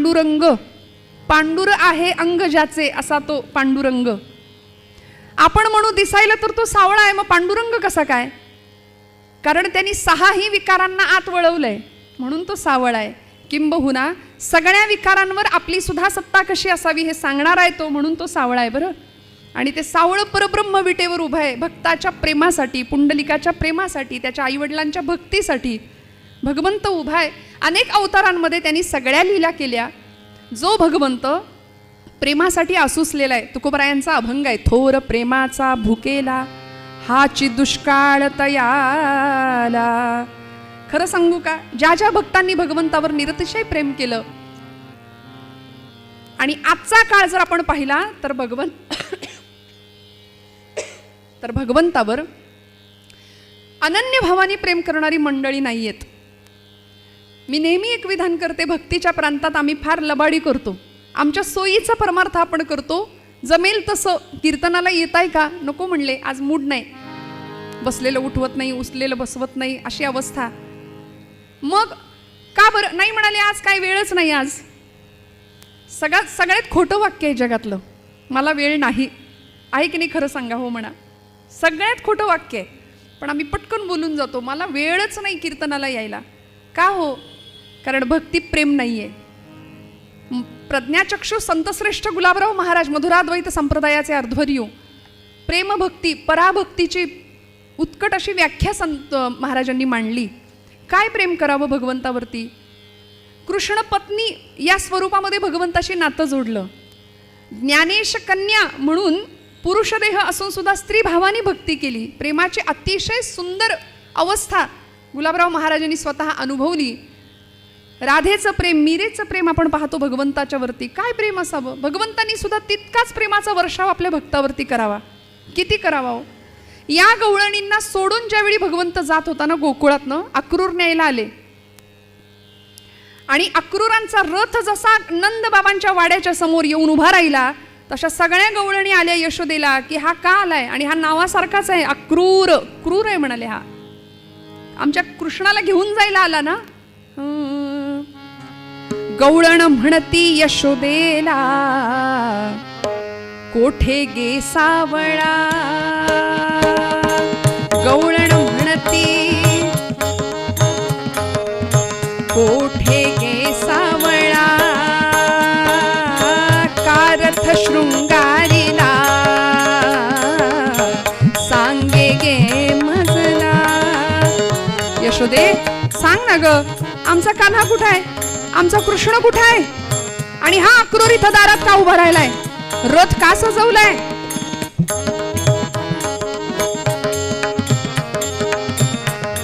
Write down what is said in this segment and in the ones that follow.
पांडुरंग, पांडुर आहे अंग ज्याचे असा तो पांडुरंग. आपण म्हणू दिसायला तर तो सावळा आहे, मग पांडुरंग कसा काय? कारण त्यांनी 6ही विकारांना आत वळवलंय म्हणून तो सावळा आहे. किंबहुना सगळ्या विकारांवर आपली सुद्धा सत्ता कशी असावी हे सांगणार आहे तो, म्हणून तो सावळा आहे बरं. आणि ते सावळं परब्रह्म विटेवर उभं आहे भक्ताच्या प्रेमासाठी, पुंडलिकाच्या प्रेमासाठी, त्याच्या आईवडिलांच्या भक्तीसाठी भगवंत उभा आहे. अनेक अवतारांमध्ये त्यांनी सगळ्या लीला केल्या. जो भगवंत प्रेमासाठी आसुसलेला आहे. तुकोबरायांचा अभंग आहे, थोर प्रेमाचा भुकेला हाची दुष्काळ तयाला. खरं सांगू का, ज्या ज्या भक्तांनी भगवंतावर निरतिशय प्रेम केलं आणि आजचा काळ जर आपण पाहिला तर भगवंतावर अनन्य भावाने प्रेम करणारी मंडळी नाहीयेत. मी नेहमी एक विधान करते, भक्तीच्या प्रांतात आम्ही फार लबाडी करतो. आमच्या सोयीचा परमार्थ आपण करतो, जमेल तसं. कीर्तनाला येत आहे का? नको म्हणले, आज मूड नाही, बसलेलं उठवत नाही, उचलेलं बसवत नाही, अशी अवस्था. मग का बरं नाही म्हणाले? आज काय वेळच नाही. आज सगळ्यात खोटं वाक्य आहे जगातलं, मला वेळ नाही आहे की नाही? खरं सांगा, हो म्हणा. सगळ्यात खोटं वाक्य आहे, पण आम्ही पटकन बोलून जातो, मला वेळच नाही कीर्तनाला यायला. का हो? कारण भक्ती प्रेम नाही आहे. प्रज्ञाचक्षु संतश्रेष्ठ गुलाबराव महाराज मधुराद्वैत संप्रदायाचे अर्ध्वर्यू, प्रेमभक्ती पराभक्तीची उत्कट अशी व्याख्या संत महाराजांनी मांडली. काय प्रेम करावं भगवंतावरती? कृष्ण पत्नी या स्वरूपामध्ये भगवंताशी नातं जोडलं. ज्ञानेश कन्या म्हणून पुरुषदेह असून सुद्धा स्त्री भावाने भक्ती केली. प्रेमाची अतिशय सुंदर अवस्था गुलाबराव महाराजांनी स्वतः अनुभवली. राधेचं प्रेम, मीरेचं प्रेम आपण पाहतो भगवंताच्या वरती. काय प्रेम असावं? भगवंतांनी सुद्धा तितकाच प्रेमाचा वर्षाव आपल्या भक्तावरती करावा. किती करावा हो? या गवळणींना सोडून ज्यावेळी भगवंत जात होता ना गोकुळातनं, अक्रूर न्यायला आले आणि अक्रूरांचा रथ जसा नंद बाबांच्या वाड्याच्या समोर येऊन उभा राहिला, तशा सगळ्या गवळणी आल्या यशोदेला की हा का आलाय? आणि हा नावासारखाच आहे, अक्रूर. क्रूर आहे म्हणाले, हा आमच्या कृष्णाला घेऊन जायला आला ना. गवळण म्हणती यशोदेला, कोठे गे सावळा. गवळण म्हणती कोठे गे सावळा, कारथ शृंगारीला सांगे गे मजला. यशोदे सांग ना ग, आमचा कान्हा कुठे आहे? आमचा कृष्ण कुठे आहे? आणि हा अक्रूर इथं दारात का उभा राहिलाय? रथ का सजवलाय?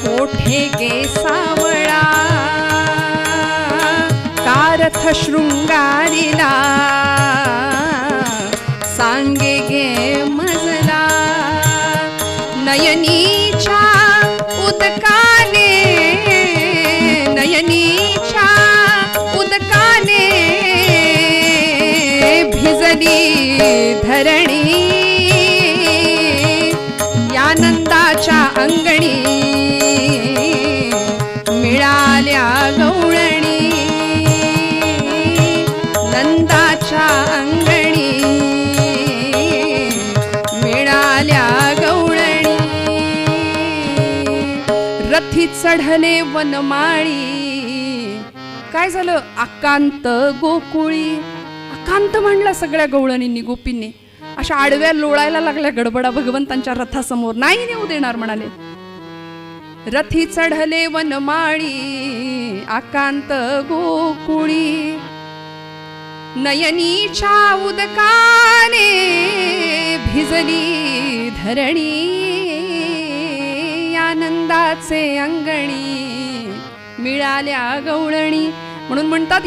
कोठे गे सावळा, कारथ शृंगारीला सांगे गे मजला. नयनीच्या उदकाने, नयनीच्या उदकाने भिजली धरणी, यानंदाच्या अंगणी मिळाल्या गवळणी. नंदाच्या अंगणी मिळाल्या गवळणी. रथी चढले वनमाळी. काय झालं? अकांत गोकुळी. अकांत म्हणला सगळ्या गवळणींनी, गोपींनी. अशा आडव्या लोळायला लागल्या गडबडा भगवंतांच्या रथासमोर. नाही नेऊ देणार म्हणाले. रथी चढले वनमाळी, अकांत गोकुळी. नयनीच्या उदकाने भिजली धरणी, आनंदाचे अंगणी मिळाल्या गवळणी. म्हणून म्हणतात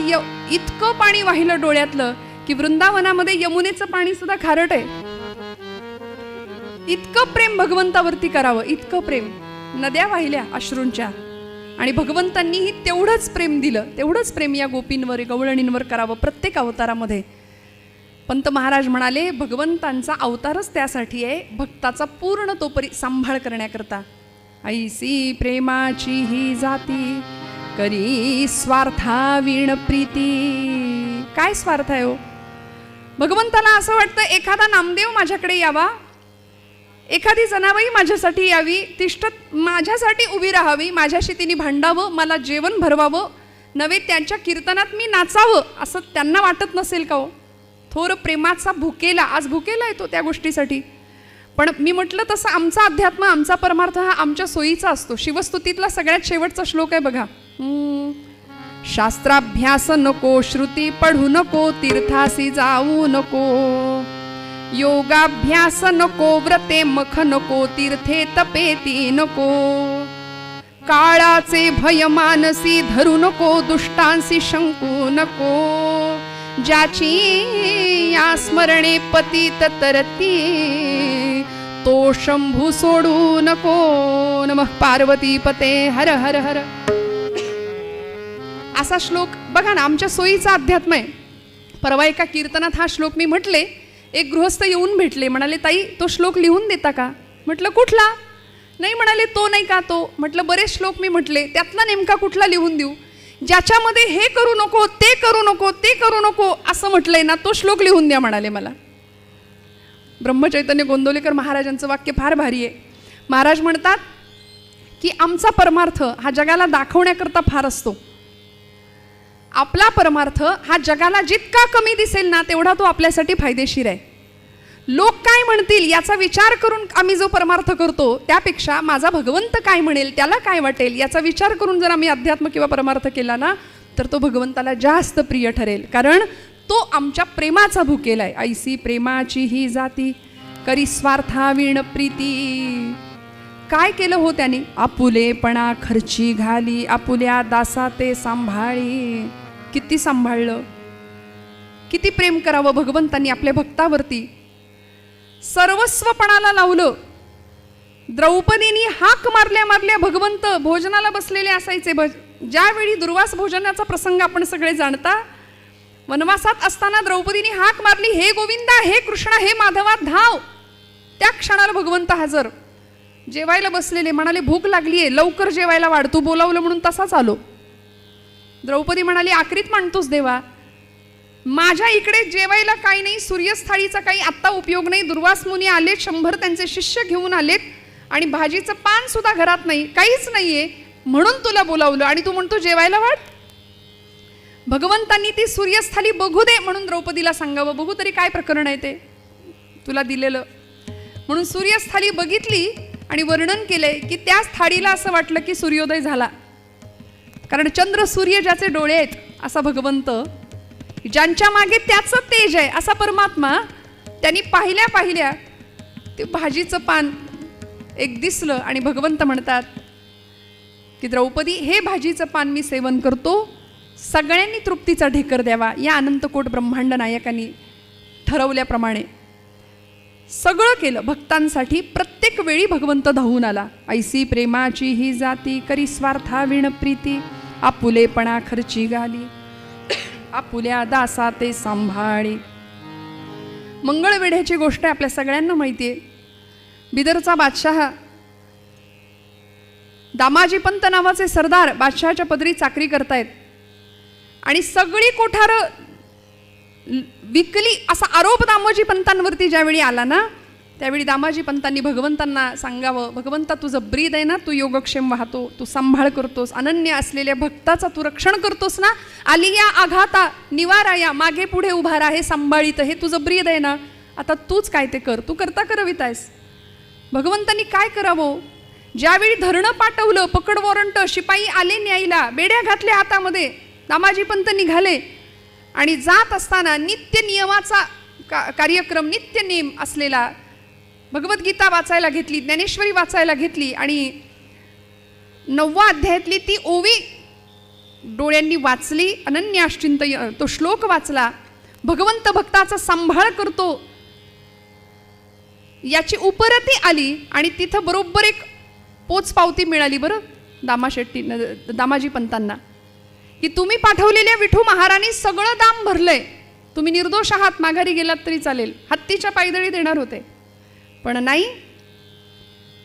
इतकं पाणी वाहिलं डोळ्यातलं की वृंदावनामध्ये यमुनेचं पाणी सुद्धा खारट आहे. इतकं प्रेम भगवंतावरती करावं, इतकं प्रेम. नद्या वाहिल्या अश्रूंच्या आणि भगवंतांनीही तेवढंच प्रेम दिलं. तेवढंच प्रेम या गोपींवर, गवळणींवर करावं प्रत्येक अवतारामध्ये. पंत महाराज म्हणाले भगवंतांचा अवतारच त्यासाठी आहे, भक्ताचा पूर्ण तोपरी सांभाळ करण्याकरता. ऐसी प्रेमाची ही जाती, करी स्वार्था विण प्रीती. काय स्वार्थ आहे हो? भगवंताला असं वाटतं एखादा नामदेव माझ्याकडे यावा, एखादी जनाबाई माझ्यासाठी यावी, तिष्ठत माझ्यासाठी उभी राहावी, माझ्याशी तिने भांडावं, मला जेवण भरवावं, नव्हे त्यांच्या कीर्तनात मी नाचावं, असं त्यांना वाटत नसेल का हो? थोर प्रेमाचा भुकेला, आज भुकेला येतो त्या गोष्टीसाठी. पण मी म्हटलं तसं आमचा अध्यात्म, आमचा परमार्थ हा आमच्या सोयीचा असतो. शिवस्तुतीतला सगळ्यात शेवटचा श्लोक आहे बघा. शास्त्राभ्यास नको, श्रुती पढू नको, तीर्थासी जाऊ नको, योगाभ्यास नको, व्रते मख नको, तीर्थे तपेती नको, काळाचे भय मानसी धरू नको, दुष्टांसी शंकू नको, ज्याची या स्मरणे पतित तरती, तो शंभू सोडू नको. नमः पार्वती पते हर हर हर. असा श्लोक बघा ना, आमच्या सोयीचा अध्यात्म आहे. परवा एका कीर्तनात हा श्लोक मी म्हटले, एक गृहस्थ येऊन भेटले, म्हणाले ताई तो श्लोक लिहून देता का? म्हटलं कुठला? नाही म्हणाले तो नाही का तो. म्हटलं बरेच श्लोक मी म्हटले, त्यातला नेमका कुठला लिहून देऊ? ज्याच्यामध्ये हे करू नको, ते करू नको, ते करू नको असं म्हटलंय ना, तो श्लोक लिहून द्या म्हणाले मला. ब्रह्मचैतन्य गोंदवलेकर महाराजांचं वाक्य फार भारी आहे. महाराज म्हणतात की आमचा परमार्थ हा जगाला दाखवण्याकरता फार असतो. आपला परमार्थ हा जगाला जितका कमी दिसेल ना, तेवढा तो आपल्यासाठी फायदेशीर आहे. लोक काय म्हणतील याचा विचार करून आम्ही जो परमार्थ करतो, त्यापेक्षा माझा भगवंत काय म्हणेल, त्याला काय वाटेल याचा विचार करून जर आम्ही अध्यात्म किंवा परमार्थ केला ना, तर तो भगवंताला जास्त प्रिय ठरेल. कारण तो आमच्या प्रेमाचा भुकेला आहे. ऐसी प्रेमाची ही जाती, करी स्वार्था विण प्रीती. काय केलं हो त्याने? आपुलेपणा खर्ची घाली, आपुल्या दासा ते सांभाळी. किती सांभाळलं, किती प्रेम करावं भगवंतांनी आपल्या भक्तावरती. सर्वस्वपणाला लावलं. द्रौपदीनी हाक मारल्या मारल्या भगवंत भोजनाला बसलेले असायचे. ज्यावेळी दुर्वास भोजनाचा प्रसंग आपण सगळे जाणता, वनवासात असताना द्रौपदीनी हाक मारली, हे गोविंदा, हे कृष्णा, हे माधवा, धाव. त्या क्षणाला भगवंत हजर. जेवायला बसलेले, म्हणाले भूक लागलीये, लवकर जेवायला वाढ, तू बोलावलं म्हणून तसाच आलो. द्रौपदी म्हणाली आक्रीत मांडतोस देवा, माझ्या इकडे जेवायला काही नाही, सूर्यस्थाळीचा काही आत्ता उपयोग नाही. दुर्वास मुनी आलेत, 100 त्यांचे शिष्य घेऊन आलेत, आणि भाजीचं पान सुद्धा घरात नाही, काहीच नाहीये, म्हणून तुला बोलावलं आणि तू म्हणतो जेवायला वाढ. भगवंतांनी ती सूर्यस्थाली बघू दे म्हणून द्रौपदीला सांगावं, बघू तरी काय प्रकरण आहे ते तुला दिलेलं. म्हणून सूर्यस्थाली बघितली आणि वर्णन केलंय की त्या थाळीला असं वाटलं की सूर्योदय झाला. कारण चंद्र सूर्य ज्याचे डोळे आहेत असा भगवंत, ज्यांच्या मागे त्याचं तेज आहे असा परमात्मा, त्यांनी पाहिल्या पाहिल्या ते भाजीचं पान एक दिसलं आणि भगवंत म्हणतात की द्रौपदी, हे भाजीचं पान मी सेवन करतो, सगळ्यांनी तृप्तीचा ढेकर द्यावा. या अनंतकोट ब्रह्मांड नायकांनी ठरवल्याप्रमाणे सगळं केलं भक्तांसाठी. प्रत्येक वेळी भगवंत धावून आला. ऐसी प्रेमाची ही जाती, करी स्वार्था विण प्रीती, आपुलेपणा खर्ची घाली, आपुल्या दासा ते सांभाळी. मंगळवेढ्याची गोष्ट आपल्या सगळ्यांना माहिती आहे. बिदरचा बादशाह दामाजी पंत नावाचे सरदार बादशहाच्या पदरी चाकरी करतायत आणि सगळी कोठारं विकली असा आरोप दामाजी पंतांवरती ज्यावेळी आला ना, त्यावेळी दामाजी पंतांनी भगवंतांना सांगावं, भगवंता तुझं ब्रीद आहे ना, तू योगक्षेम वाहतो, तू सांभाळ करतोस, अनन्य असलेल्या भक्ताचा तू रक्षण करतोस ना, आलिया आघाता निवाराया, मागे पुढे उभा राहा, हे सांभाळीत, हे तुझं ब्रीद आहे ना, आता तूच काय ते कर, तू करता करवितायस. भगवंतांनी काय करावं? ज्यावेळी धरणं पाठवलं, पकड वॉरंट, शिपाई आले न्यायला, बेड्या घातल्या हातामध्ये, दामाजी पंत निघाले आणि जात असताना नित्य नियमाचा कार्यक्रम, नित्य नियम असलेला भगवद्गीता वाचायला घेतली, ज्ञानेश्वरी वाचायला घेतली आणि 9व्या अध्यायातली ती ओवी डोळ्यांनी वाचली, अनन्याश्चिंत तो श्लोक वाचला. भगवंत भक्ताचा सांभाळ करतो याची उपरती आली आणि तिथं बरोबर एक पोचपावती मिळाली बरं दामाजी पंतांना, की तुम्ही पाठवलेल्या विठू महाराणी सगळं दाम भरलंय, तुम्ही निर्दोष आहात, माघारी गेलात तरी चालेल. हत्तीच्या पायदळी देणार होते, पण नाही.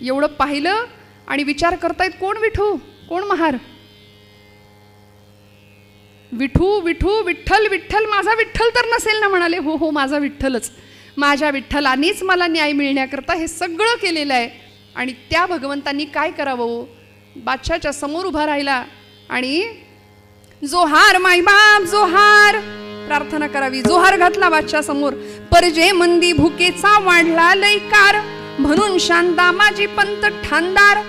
एवढं पाहिलं आणि विचार करतायत, कोण विठू, कोण महार? विठू विठू विठ्ठल विठ्ठल, माझा विठ्ठल तर नसेल ना? म्हणाले हो हो, माझा विठ्ठलच. माझ्या विठ्ठलानेच मला न्याय मिळण्याकरता हे सगळं केलेलं आहे. आणि त्या भगवंतांनी काय करावं? बादशाच्या समोर उभा राहिला आणि जोहार माई बाप जोहार प्रार्थना करावी. जोहार घातला बादशा समोर. परजे मंदी भुकेचा वाढला लैकार, म्हणून शान दामाजी पंत ठाणदार.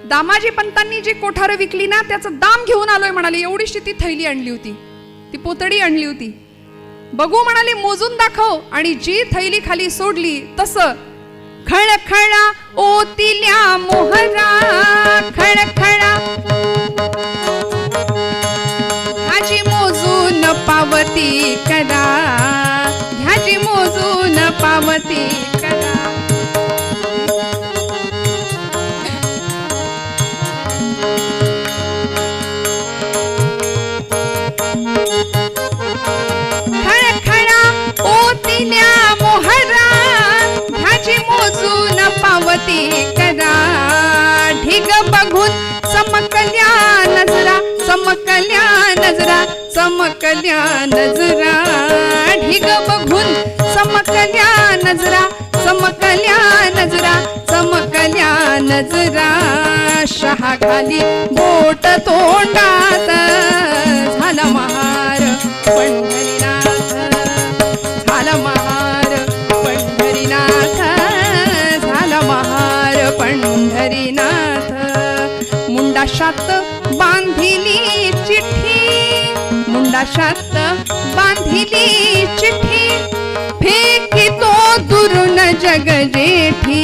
दामाजी पंतांनी जी कोठार विकली ना, त्याचं दाम घेऊन आलोय म्हणाले. एवढीशी ती थैली आणली होती, ती पोतडी आणली होती. बघू म्हणाले, मोजून दाखव. आणि जी थैली खाली सोडली तसं खळखळा ओतिल्या मोहरा, खळखळा ह्याची मोजून पावती करा, ह्याची मोजून पावती करा. खळखळा ओतिल्या मोहरा, ह्याची मोजून पावती करा. ढिग बघून चमकल्या नजरा, चमकल्या नजरा, चमकल्या नजरा. ढिग बघून चमकल्या नजरा, चमकल्या नजरा, चमकल्या नजरा. शहा घाली बोट तोंडात, झाला महार पंढरीनाथ, झाला महार पंढरीनाथ, झाला महार पंढरीनाथ. मुंडाशात बांधिली चिठ्ठी, मुंडाशात बांधिली चिठ्ठी. फेकितो दुरून जग जेठी,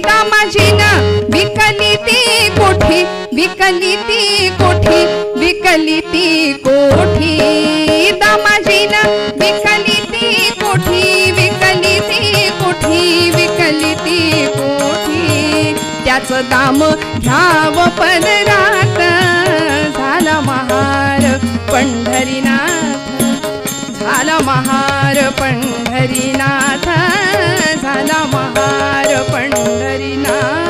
दामाजीनं विकली ती कोठी, विकली ती कोठी, विकली ती कोठी. दामाजीनं विकली ती कोठी, विकली ती कोठी, विकली ती कोठी. त्याचं दाम घ्यावं पदरात, झाला महार पंढरीनाथ, झाला महार पंढरीनाथ, झाला महार पंढरीनाथ.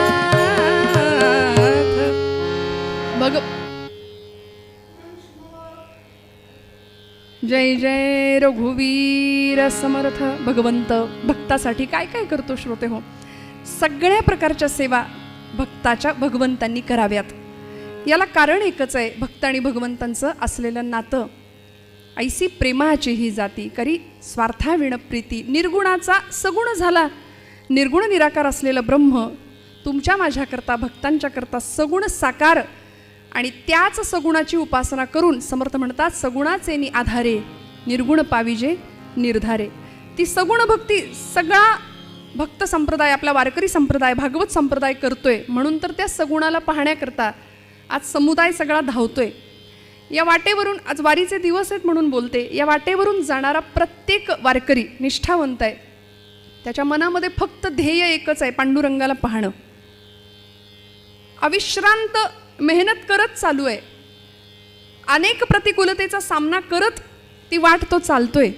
जय जय रघुवीर समर्थ. भगवंत भक्तासाठी काय काय करतो श्रोते हो. सगळ्या प्रकारच्या सेवा भक्ताच्या भगवंतांनी कराव्यात. याला कारण एकच आहे, भक्त आणि भगवंतांचं असलेलं नातं. ऐसी प्रेमाची ही जाती करी स्वार्थाविण प्रीती. निर्गुणाचा सगुण झाला, निर्गुण निराकार असलेलं ब्रह्म तुमच्या माझ्याकरता भक्तांच्याकरता सगुण साकार. आणि त्याच सगुणाची उपासना करून समर्थ म्हणतात, सगुणाचे आधारे निर्गुण पाविजे निर्धारे. ती सगुण भक्ती सगळा भक्त संप्रदाय, आपला वारकरी संप्रदाय, भागवत संप्रदाय करतोय. म्हणून तर त्या सगुणाला पाहण्याकरता आज समुदाय सगळा धावतोय. या वाटेवरून आज वारीचे दिवस आहेत म्हणून बोलते. या वाटेवरून जाणारा प्रत्येक वारकरी निष्ठावंत आहे. त्याच्या मनामध्ये फक्त ध्येय एकच आहे, पांडुरंगाला पाहणं. अविश्रांत मेहनत करत चालू आहे. अनेक प्रतिकूलतेचा सामना करत ती वाट तो चालतोय.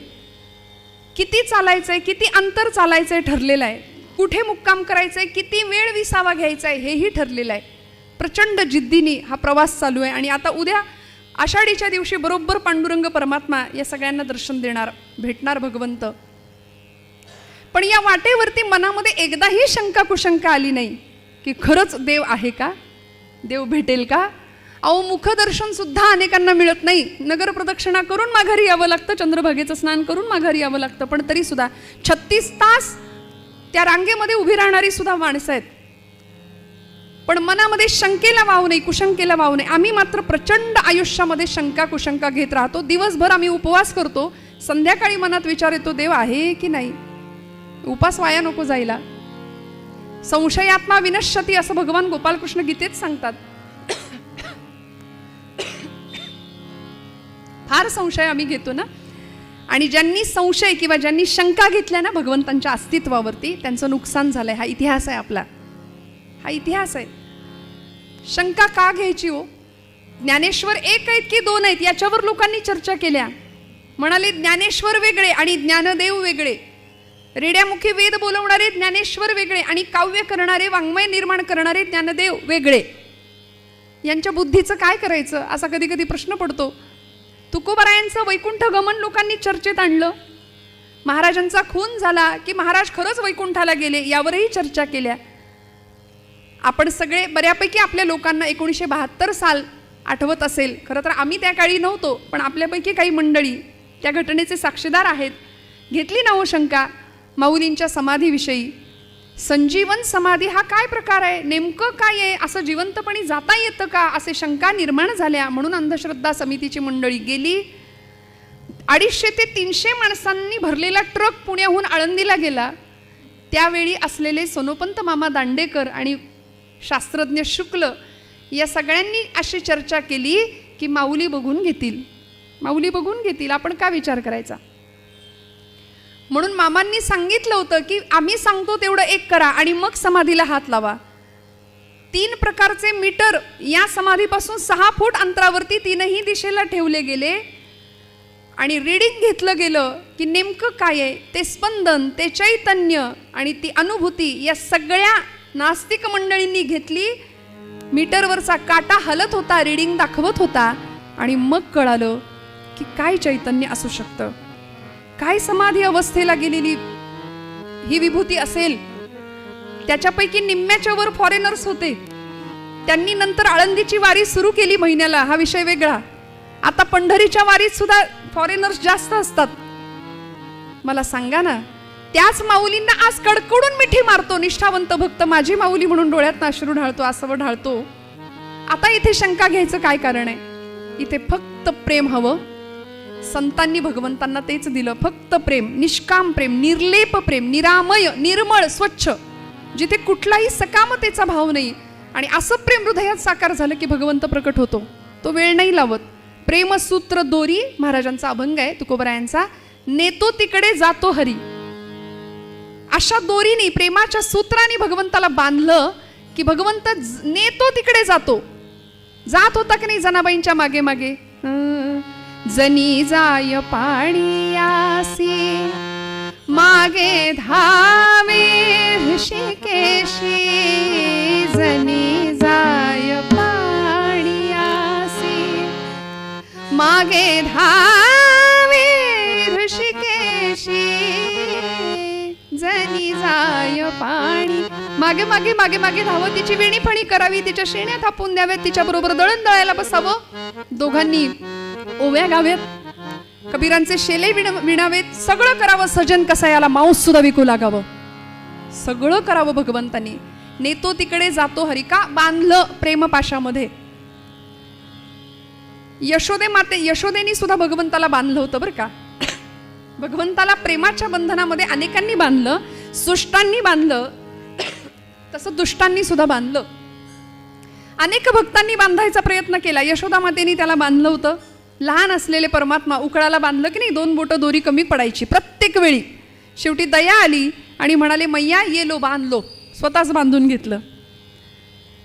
किती चालायचंय, किती अंतर चालायचंय ठरलेलं आहे. कुठे मुक्काम करायचंय, किती वेळ विसावा घ्यायचा आहे हेही ठरलेलं आहे. प्रचंड जिद्दीने हा प्रवास चालू आहे. आणि आता उद्या आषाढीच्या दिवशी बरोबर पांडुरंग परमात्मा या सगळ्यांना दर्शन देणार, भेटणार भगवंत. पण या वाटेवरती मनामध्ये एकदाही शंका कुशंका आली नाही की खरंच देव आहे का, देव भेटेल का. अहो मुखदर्शन सुद्धा अनेकांना मिळत नाही. नगर प्रदक्षिणा करून माघारी यावं लागतं, चंद्रभागेचं स्नान करून माघारी यावं लागतं. पण तरी सुद्धा 36 तास त्या रांगेमध्ये उभी राहणारी सुद्धा माणसं आहेत. पण मनामध्ये शंकेला वाव नाही, कुशंकेला वाव नाही. आम्ही मात्र प्रचंड आयुष्यामध्ये शंका कुशंका घेत राहतो. दिवसभर आम्ही उपवास करतो, संध्याकाळी मनात विचार येतो देव आहे की नाही. उपास वाया नको जायला. संशयात्मा विनश्यती असं भगवान गोपालकृष्ण गीतेत सांगतात. फार संशय आम्ही घेतो ना. आणि ज्यांनी संशय किंवा ज्यांनी शंका घेतल्या ना भगवंतांच्या अस्तित्वावरती, त्यांचं नुकसान झालंय. हा इतिहास आहे आपला, हा इतिहास आहे. शंका का घ्यायची हो. ज्ञानेश्वर एक आहेत की दोन आहेत याच्यावर लोकांनी चर्चा केल्या. म्हणाले ज्ञानेश्वर वेगळे आणि ज्ञानदेव वेगळे. रेड्यामुखी वेद बोलवणारे ज्ञानेश्वर वेगळे आणि काव्य करणारे, वाङ्मय निर्माण करणारे ज्ञानदेव वेगळे. यांच्या बुद्धीचं काय करायचं असा कधी कधी प्रश्न पडतो. तुकोबारायांचं वैकुंठ गमन लोकांनी चर्चेत आणलं. महाराजांचा खून झाला की महाराज खरंच वैकुंठाला गेले यावरही चर्चा केल्या. आपण सगळे बऱ्यापैकी आपल्या लोकांना 1972 साल आठवत असेल. खरं तर आम्ही त्या काळी नव्हतो, पण आपल्यापैकी काही मंडळी त्या घटनेचे साक्षीदार आहेत. घेतली ना हो शंका माऊलींच्या समाधीविषयी. संजीवन समाधी हा काय प्रकार आहे, नेमकं काय आहे, असं जिवंतपणी जाता येतं का, असे शंका निर्माण झाल्या. म्हणून अंधश्रद्धा समितीची मंडळी गेली. 250 ते 300 माणसांनी भरलेला ट्रक पुण्याहून आळंदीला गेला. त्यावेळी असलेले सोनोपंत मामा दांडेकर आणि शास्त्रज्ञ शुक्ल या सगळ्यांनी अशी चर्चा केली की माऊली बघून घेतील, माऊली बघून घेतील, आपण का विचार करायचा. म्हणून मामांनी सांगितलं होतं की आम्ही सांगतो तेवढं एक करा आणि मग समाधीला हात लावा. 3 प्रकारचे मीटर या समाधीपासून 6 फूट अंतरावरती 3ही दिशेला ठेवले गेले आणि रीडिंग घेतलं गेलं की नेमकं काय आहे, ते स्पंदन, ते चैतन्य आणि ती अनुभूती या सगळ्या नास्तिक मंडळींनी घेतली. मीटरवरचा काटा हलत होता, रीडिंग दाखवत होता आणि मग कळालं की काय चैतन्य असू शकतं, काय समाधी अवस्थेला गेलेली ही विभूती असेल. त्याच्यापैकी निम्म्याच्या वर फॉरेनर्स होते. त्यांनी नंतर आळंदीची वारी सुरू केली महिन्याला, हा विषय वेगळा. आता पंढरीच्या वारीत सुद्धा फॉरेनर्स जास्त असतात. मला सांगा ना, त्याच माऊलींना आज कडकडून मिठी मारतो निष्ठावंत भक्त, माझी माऊली म्हणून डोळ्यात अश्रू ढाळतो, आसव ढाळतो. आता इथे शंका घ्यायचं काय कारण आहे. इथे फक्त प्रेम हवं. संतांनी भगवंतांना तेच दिलं, फक्त प्रेम, निष्काम प्रेम, निर्लेप प्रेम, निरामय, निर्मळ, स्वच्छ, जिथे कुठलाही सकामतेचा भाव नाही. आणि असं प्रेम हृदयात साकार झालं की भगवंत प्रकट होतो. तो वेळ नाही लावत. प्रेमसूत्र दोरी महाराजांचा अभंग आहे तुकोबरायांचा, नेतो तिकडे जातो हरी. अशा दोरीने, प्रेमाच्या सूत्राने भगवंताला बांधलं की भगवंत नेतो तिकडे जातो. जात होता की नाही जनाबाईंच्या मागे मागे. जनी जाय पाणीयासी मागे धावे ऋषिकेशी, जनी जाय पाणीयासी मागे धावे ऋषिकेशी, जनी जाय पाणी. मागे मागे मागे मागे धावं, तिची वेणी फणी करावी, तिच्या शेण्या थापून द्याव्यात, तिच्या बरोबर दळण दळायला बसावं, दोघांनी ओव्या गाव्यात, कबीरांचे शेले विणावेत, सगळं करावं. सजन कसायाला मांस सुद्धा विकू लागावं, सगळं करावं भगवंतांनी. नेतो तिकडे जातो हरी, का बांधलं प्रेमपाशामध्ये. यशोदेनी सुद्धा भगवंताला बांधलं होतं बरं का. भगवंताला प्रेमाच्या बंधनामध्ये अनेकांनी बांधलं, सुष्टांनी बांधलं, तसं दुष्टांनी सुद्धा बांधलं. अनेक भक्तांनी बांधायचा प्रयत्न केला. यशोदा मातेनी त्याला बांधलं होतं. लहान असलेले परमात्मा उकळाला बांधलं की नाही, 2 बोटं दोरी कमी पडायची प्रत्येक वेळी. शेवटी दया आली आणि म्हणाले मैया ये लो, बांधलो, स्वतःच बांधून घेतलं.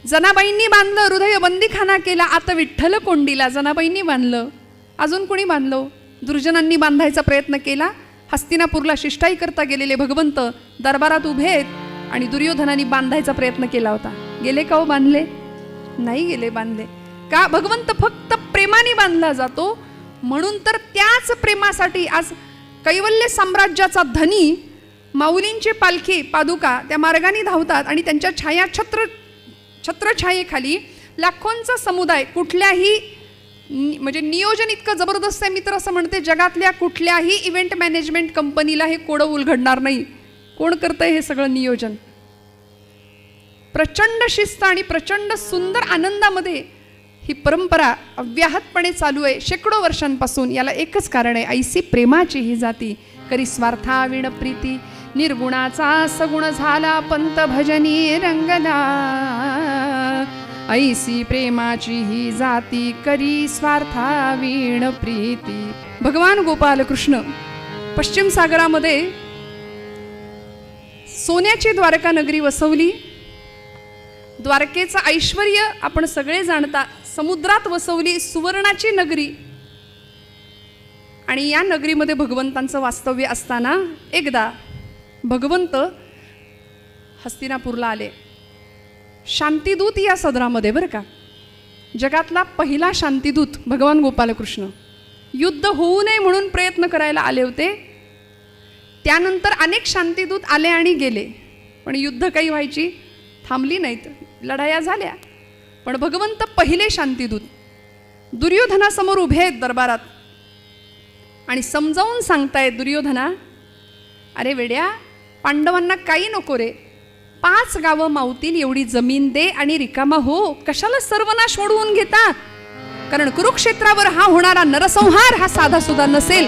जनाबाईंनी बांधलं, हृदय बंदीखाना केला, आता विठ्ठल कोंडीला. जनाबाईंनी बांधलं. अजून कोणी बांधलं. दुर्जनांनी बांधायचा प्रयत्न केला. हस्तिनापूरला शिष्टाई करता गेलेले भगवंत दरबारात उभे आहेत आणि दुर्योधनांनी बांधायचा प्रयत्न केला होता. गेले का हो बांधले? नाही गेले बांधले. का? भगवंत फक्त प्रेमाने बांधला जातो. म्हणून तर त्याच प्रेमासाठी आज कैवल्य साम्राज्याचा धनी माऊलींची पालखी पादुका त्या मार्गाने धावतात आणि त्यांच्या छत्रछायेखाली लाखोंचा समुदाय, कुठल्याही म्हणजे नियोजन इतकं जबरदस्त आहे. मी तर असं म्हणते जगातल्या कुठल्याही इव्हेंट मॅनेजमेंट कंपनीला हे कोडं उलगडणार नाही. कोण करतंय हे सगळं नियोजन? प्रचंड शिस्त आणि प्रचंड सुंदर आनंदामध्ये ही परंपरा अव्याहतपणे चालू आहे शेकडो वर्षांपासून. याला एकच कारण आहे, ऐसी प्रेमाची ही जाती करी स्वार्था विण प्रीती, निर्गुणाचा सगुण झाला पंत भजनी रंगला. ऐसी प्रेमाची ही जाती करी स्वार्था विण प्रीती. भगवान गोपाल कृष्ण पश्चिम सागरामध्ये सोन्याची द्वारका नगरी वसवली. द्वारकेचं ऐश्वर्य आपण सगळे जाणता. समुद्रात वसवली सुवर्णाची नगरी. आणि या नगरीमध्ये भगवंतांचं वास्तव्य असताना एकदा भगवंत हस्तिनापूरला आले. शांतिदूत या सदरामध्ये बरं का. जगातला पहिला शांतिदूत भगवान गोपालकृष्ण युद्ध होऊ नये म्हणून प्रयत्न करायला आले होते. त्यानंतर अनेक शांतिदूत आले आणि गेले, पण युद्ध काही व्हायची थांबली नाहीत, लढाया झाल्या. पण भगवंत पहिले शांतिदूत दुर्योधनासमोर उभे आहेत दरबारात आणि समजावून सांगतायत, दुर्योधना अरे वेड्या, पांडवांना काही नको रे, 5 गावं मावतील एवढी जमीन दे आणि रिकामा हो, कशाला सर्वनाश ओढवून घेता. कारण कुरुक्षेत्रावर हा होणारा नरसंहार हा साधा सुद्धा नसेल,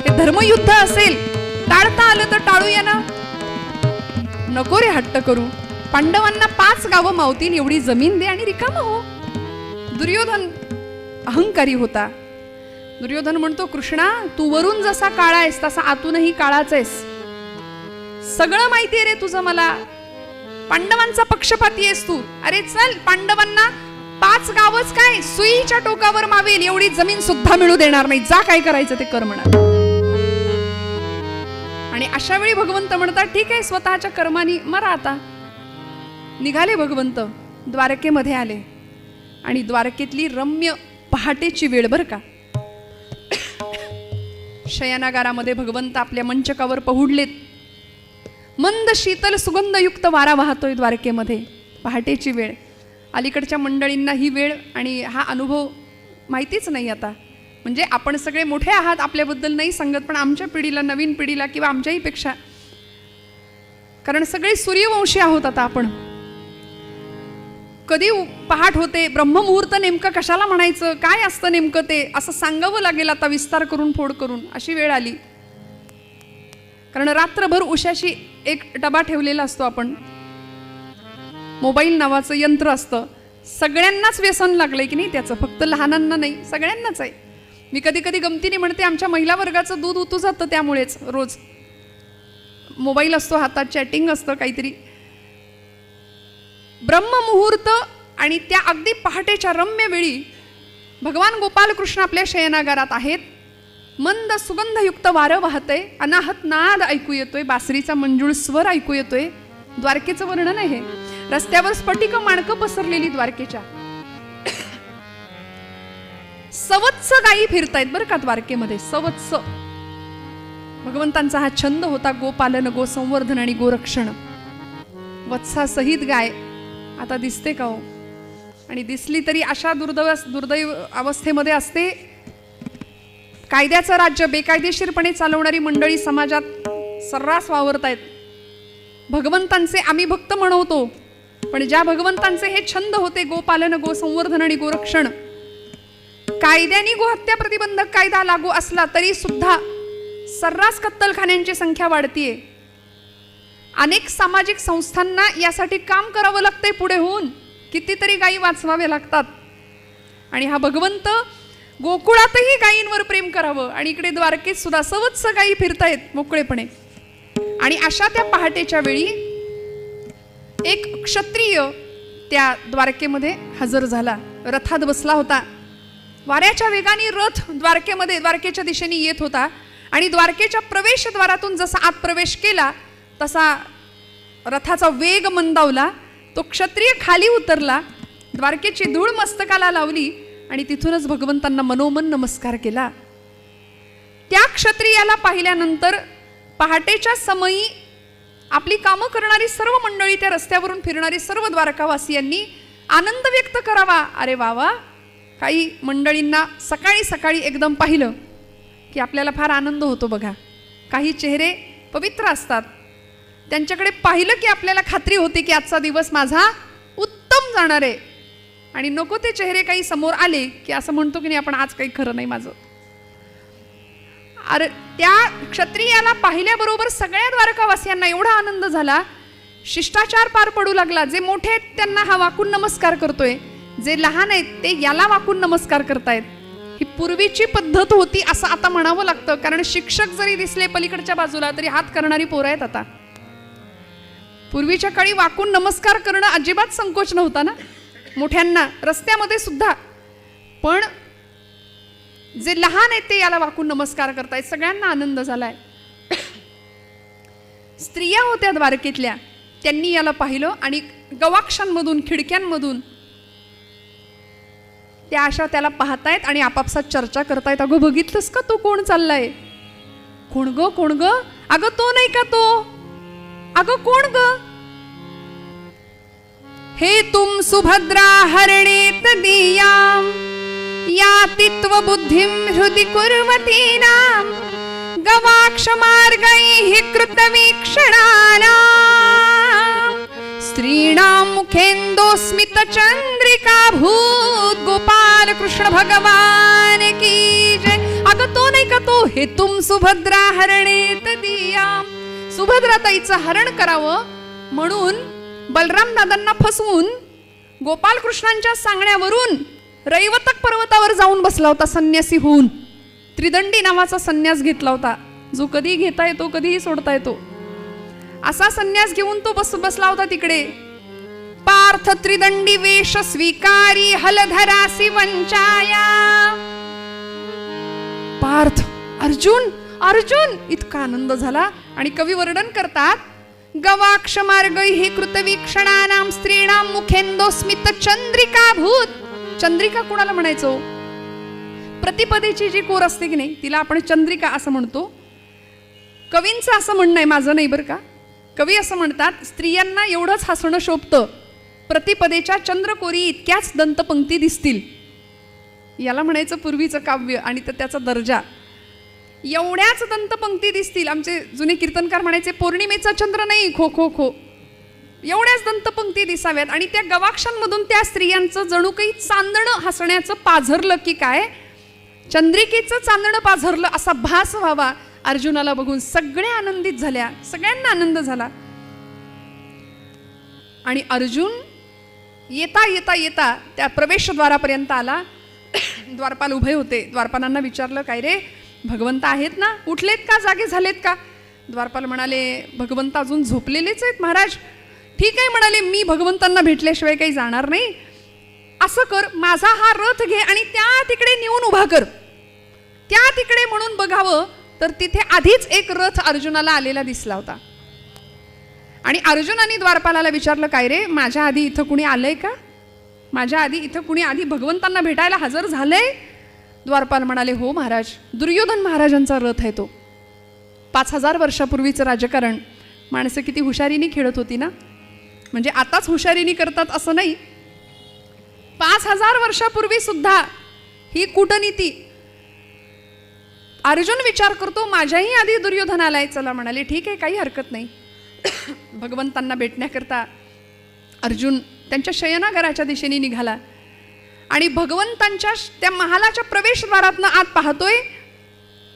हे धर्मयुद्ध असेल. टाळता आलं तर टाळूया ना, नको रे हट्ट करू, पांडवांना 5 गावं मावतील एवढी जमीन दे आणि रिकामा हो. दुर्योधन अहंकारी होता. दुर्योधन म्हणतो, कृष्णा तू वरून जसा काळा आहेस तसा आतूनही काळाच आहेस, सगळं माहिती आहे रे तुझं मला, पांडवांचा पक्षपाती आहेस तू. अरे चल, पांडवांना 5 गावच काय सुईच्या टोकावर मावेल एवढी जमीन सुद्धा मिळू देणार नाही, जा काय करायचं ते कर म्हणा. आणि अशा वेळी भगवंत म्हणतात, ठीक आहे स्वतःच्या कर्मानी मरा आता. निघाले भगवंत, द्वारकेमध्ये आले आणि द्वारकेतली रम्य पहाटेची वेळ बर का. शयनागारामध्ये भगवंत आपल्या मंचकावर पहुडलेत. मंद शीतल सुगंधयुक्त वारा वाहतोय द्वारकेमध्ये, पहाटेची वेळ. अलीकडच्या मंडळींना ही वेळ आणि हा अनुभव माहितीच नाही आता. म्हणजे आपण सगळे मोठे आहात, आपल्याबद्दल नाही सांगत, पण आमच्या पिढीला, नवीन पिढीला किंवा आमच्याही पेक्षा, कारण सगळे सूर्यवंशी आहोत आता आपण. कधी पहाट होते, ब्रह्ममुहूर्त नेमकं कशाला म्हणायचं, काय असतं नेमकं ते, असं सांगावं लागेल आता विस्तार करून फोड करून, अशी वेळ आली. कारण रात्रभर उशाशी एक डबा ठेवलेला असतो आपण, मोबाईल नावाचं यंत्र असतं. सगळ्यांनाच व्यसन लागलंय की नाही त्याचं, फक्त लहानांना नाही, सगळ्यांनाच आहे. मी कधी कधी गमतीने म्हणते, आमच्या महिला वर्गाचं दूध उतू जातं त्यामुळेच. रोज मोबाईल असतो हातात, चॅटिंग असतं काहीतरी. ब्रह्ममुहूर्त आणि त्या अगदी पहाटेच्या रम्य वेळी भगवान गोपालकृष्ण आपल्या शयनागारात आहेत. मंद सुगंधयुक्त वारं वाहतंय, अनाहत नाद ऐकू येतोय, बासरीचा मंजूळ स्वर ऐकू येतोय. द्वारकेचं वर्णन आहे. रस्त्यावर स्फटिक माणकं पसरलेली द्वारकेच्या. सवत्स गायी फिरतायत बरं का द्वारकेमध्ये, सवत्स. भगवंतांचा हा छंद होता, गोपालन, गोसंवर्धन आणि गोरक्षण. वत्सासहित गाय आता दिसते का हो? आणि दिसली तरी अशा दुर्दैव अवस्थेमध्ये असते. कायद्याचं राज्य बेकायदेशीरपणे चालवणारी मंडळी समाजात सर्रास वावरतायत. भगवंतांचे आम्ही भक्त म्हणवतो, पण ज्या भगवंतांचे हे छंद होते, गोपालन, गोसंवर्धन आणि गोरक्षण, कायद्याने गोहत्या प्रतिबंधक कायदा लागू असला तरी सुद्धा सर्रास कत्तलखान्यांची संख्या वाढतीये. अनेक सामाजिक संस्थांना यासाठी काम करावं लागतंय पुढे होऊन, कितीतरी गायी वाचवाव्या लागतात. आणि हा भगवंत गोकुळातही गायींवर प्रेम करावं आणि इकडे द्वारकेत सुद्धा सवत्स गायी फिरतायत मोकळेपणे. आणि अशा त्या पहाटेच्या वेळी एक क्षत्रिय त्या द्वारकेमध्ये हजर झाला, रथात बसला होता. वाऱ्याच्या वेगाने रथ द्वारकेच्या दिशेने येत होता आणि द्वारकेच्या प्रवेशद्वारातून जसा आत प्रवेश केला तसा रथाचा वेग मंदावला. तो क्षत्रिय खाली उतरला, द्वारकेची धूळ मस्तकाला लावली आणि तिथूनच भगवंतांना मनोमन नमस्कार केला. त्या क्षत्रियाला पाहिल्यानंतर पहाटेच्या समयी आपली कामं करणारी सर्व मंडळी, त्या रस्त्यावरून फिरणारी सर्व द्वारकावासियांनी आनंद व्यक्त करावा. अरे वा वा. काही मंडळींना सकाळी सकाळी एकदम पाहिलं की आपल्याला फार आनंद होतो बघा. काही चेहरे पवित्र असतात, त्यांच्याकडे पाहिलं की आपल्याला खात्री होते की आजचा दिवस माझा उत्तम जाणार आहे. आणि नको ते चेहरे काही समोर आले की असं म्हणतो की नाही आपण, आज काही खरं नाही माझं. अरे त्या क्षत्रियाला पाहिल्याबरोबर सगळ्या द्वारकावासियांना एवढा आनंद झाला, शिष्टाचार पार पडू लागला. जे मोठे आहेत त्यांना हा वाकून नमस्कार करतोय, जे लहान आहेत ते याला वाकून नमस्कार करतायत. ही पूर्वीची पद्धत होती असं आता म्हणावं लागतं, कारण शिक्षक जरी दिसले पलीकडच्या बाजूला तरी हात करणारी पोरं आहेत आता. पूर्वीच्या काळी वाकून नमस्कार करणं अजिबात संकोच नव्हता ना मोठ्यांना, रस्त्यामध्ये सुद्धा. पण जे लहान आहेत ते याला वाकून नमस्कार करतायत. सगळ्यांना आनंद झालाय. स्त्रिया होत्या द्वारकेतल्या, त्यांनी याला पाहिलं आणि गवाक्षांमधून, खिडक्यांमधून त्या अशा त्याला पाहतायत आणि आपापसात चर्चा करतायत. अगं बघितलंस का तो कोण चाललाय? कोण ग कोण ग? अगं तो नाही का तो? अगं कोण ग? हे तुम सुभद्रा हरणेत दियाम यातित्व बुद्धिं हृदि कुर्वतीनां गवाक्ष मार्गैः कृतवीक्षणानां स्त्रीणां मुखेन्दोस्मित चंद्रिका भूत गोपाल कृष्ण भगवान की जय. अगं तो नाही का तो? हे तुम सुभद्रा हरणेत दियाम. सुभद्राताईचं हरण करावं म्हणून बलराम दादांना फसवून गोपाल कृष्णांच्या सांगण्यावरून रैवतक पर्वतावर जाऊन बसला होता संन्यासी होऊन. त्रिदंडी नावाचा संन्यास घेतला होता, जो कधी घेता येतो कधीही सोडता येतो असा संन्यास घेऊन तो बसला होता तिकडे. पार्थ त्रिदंडी वेश स्वीकारी हलधरासी वंचाया. पार्थ अर्जुन अर्जुन इतका आनंद झाला. आणि कवी वर्णन करतात, गवाक्ष मार्गैः कृतवीक्षणानां स्त्रीणां मुखेन्दोस्मित चंद्रिका भूत. चंद्रिका कोणाला म्हणायचो? प्रतिपदेची जी कोर असते की नाही तिला आपण चंद्रिका असं म्हणतो. कवींचं असं म्हणणं आहे, माझं नाही बरं का. कवी असं म्हणतात, स्त्रियांना एवढंच हसणं शोभतं, प्रतिपदेच्या चंद्रकोरी इतक्याच दंतपंक्ती दिसतील. याला म्हणायचं पूर्वीचं काव्य आणि त्याचा दर्जा. एवढ्याच दंतपंक्ती दिसतील. आमचे जुने कीर्तनकार म्हणायचे, पौर्णिमेचा चंद्र नाही खो खो खो, एवढ्याच दंतपंक्ती दिसाव्यात. आणि त्या गवाक्षांमधून त्या स्त्रियांचं जणू काही चांदणं हसण्याचं पाझरलं की काय, चंद्रिकेचं चांदणं पाझरलं असा भास व्हावा. अर्जुनाला बघून सगळे आनंदित झाल्या, सगळ्यांना आनंद झाला. आणि अर्जुन येता येता येता त्या प्रवेशद्वारापर्यंत आला. द्वारपाल उभे होते. द्वारपालांना विचारलं, काय रे भगवंत आहेत ना? उठलेत का? जागे झालेत का? द्वारपाल म्हणाले, भगवंत अजून झोपलेलेच आहेत महाराज. ठीक आहे म्हणाले, मी भगवंतांना भेटल्याशिवाय काही जाणार नाही. असं कर, माझा हा रथ घे आणि त्या तिकडे नेऊन उभा कर. त्या तिकडे म्हणून बघावं तर तिथे आधीच एक रथ अर्जुनाला आलेला दिसला होता. आणि अर्जुनाने द्वारपालाला विचारलं, काय रे माझ्या आधी इथं कुणी आलंय का? माझ्या आधी इथं कुणी आधी भगवंतांना भेटायला हजर झालंय? द्वारपाल म्हणाले, हो महाराज, दुर्योधन महाराजांचा रथ आहे तो. 5000 वर्षापूर्वीचं राजकारण. माणसं किती हुशारीने खेळत होती ना. म्हणजे आताच हुशारीने करतात असं नाही, 5000 वर्षापूर्वी सुद्धा ही कूटनीती. अर्जुन विचार करतो, माझ्याही आधी दुर्योधन आलाय. चला म्हणाले, ठीक आहे, काही हरकत नाही. भगवंतांना भेटण्याकरता अर्जुन त्यांच्या शयनागाराच्या दिशेने निघाला. आणि भगवंतांच्या त्या महालाच्या प्रवेशद्वारातनं आत पाहतोय.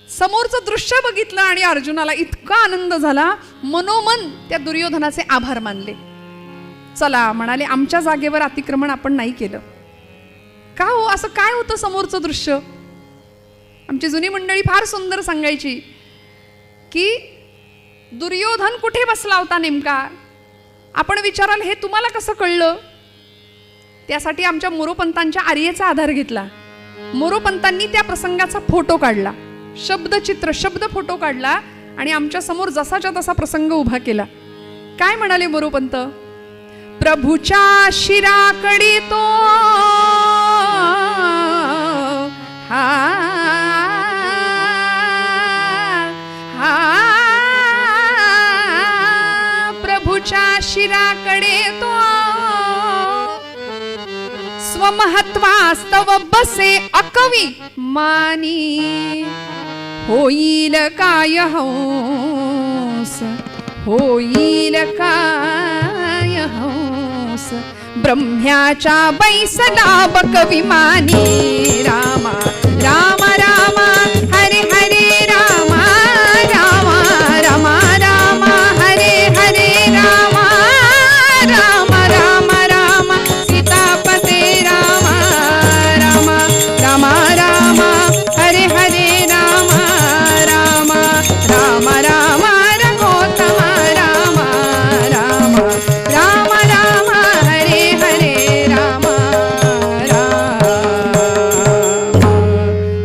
समोरचं दृश्य बघितलं आणि अर्जुनाला इतका आनंद झाला, मनोमन त्या दुर्योधनाचे आभार मानले. चला म्हणाले, आमच्या जागेवर अतिक्रमण आपण नाही केलं. का हो, असं काय होतं समोरचं दृश्य? आमची जुनी मंडळी फार सुंदर सांगायची की दुर्योधन कुठे बसला होता नेमका. आपण विचाराल, हे तुम्हाला कसं कळलं? त्यासाठी आमच्या मोरोपंतांच्या आर्येचा आधार घेतला. मोरोपंतांनी त्या प्रसंगाचा फोटो काढला, शब्दचित्र शब्द फोटो काढला आणि आमच्या समोर जसाच्या तसा प्रसंग उभा केला. काय म्हणाले मोरोपंत? प्रभूच्या शिराकडे तो प्रभूच्या शिराकडे तो स्वमहत्वास्तव बसे अकवी मानी. होईल काय हंस, होईल काय हंस, ब्रह्म्याच्या बैसला बकविमानी. रामा राम राम हरे हरे रामा राम राम राम हरे हरे रामा राम राम राम सीतापते राम राम राम राम हरे हरे राम राम राम राम रघोत्तम राम राम राम राम हरे हरे राम राम.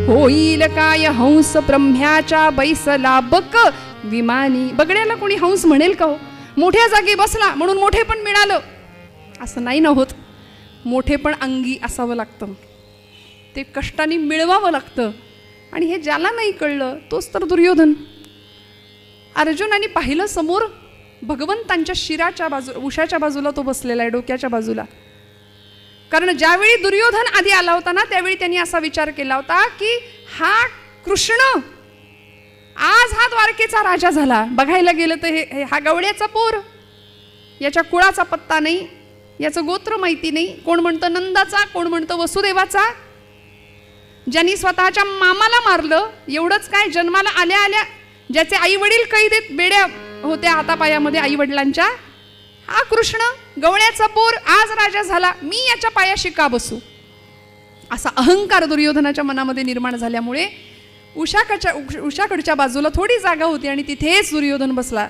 होईल काय हंस ब्रह्म्याच्या बैसला बक विमानी. बगड्याला कोणी हंस म्हणेल का हो? मोठ्या जागी बसला म्हणून मोठे पण मिळालं असं नाही ना होत. मोठे पण अंगी असावं लागतं. ते कष्टाने मिळवावं लागतं. आणि हे ज्याला नाही कळलं तोच तर दुर्योधन. अर्जुनाने पाहिलं समोर भगवंतांच्या शिराच्या उशाच्या बाजूला तो बसलेला आहे, डोक्याच्या बाजूला. कारण ज्यावेळी दुर्योधन आधी आला होता ना, त्यावेळी त्यांनी असा विचार केला होता की हा कृष्ण आज हा द्वारकेचा राजा झाला. बघायला गेलं तर हे हा गवळ्याचा पोर, याच्या कुळाचा पत्ता नाही, याचं गोत्र माहिती नाही. कोण म्हणतं नंदाचा, कोण म्हणतं वसुदेवाचा. ज्यांनी स्वतःच्या मामाला मारलं, एवढंच काय जन्माला आल्या आल्या ज्याचे आई वडील कैदेत बेड्या होत्या हातापायामध्ये आई वडिलांच्या, हा कृष्ण गवळ्याचा पोर आज राजा झाला, मी याच्या पायाशी का बसू. असा अहंकार दुर्योधनाच्या मनामध्ये निर्माण झाल्यामुळे उषाकडच्या बाजूला थोडी जागा होती आणि तिथेच दुर्योधन बसला.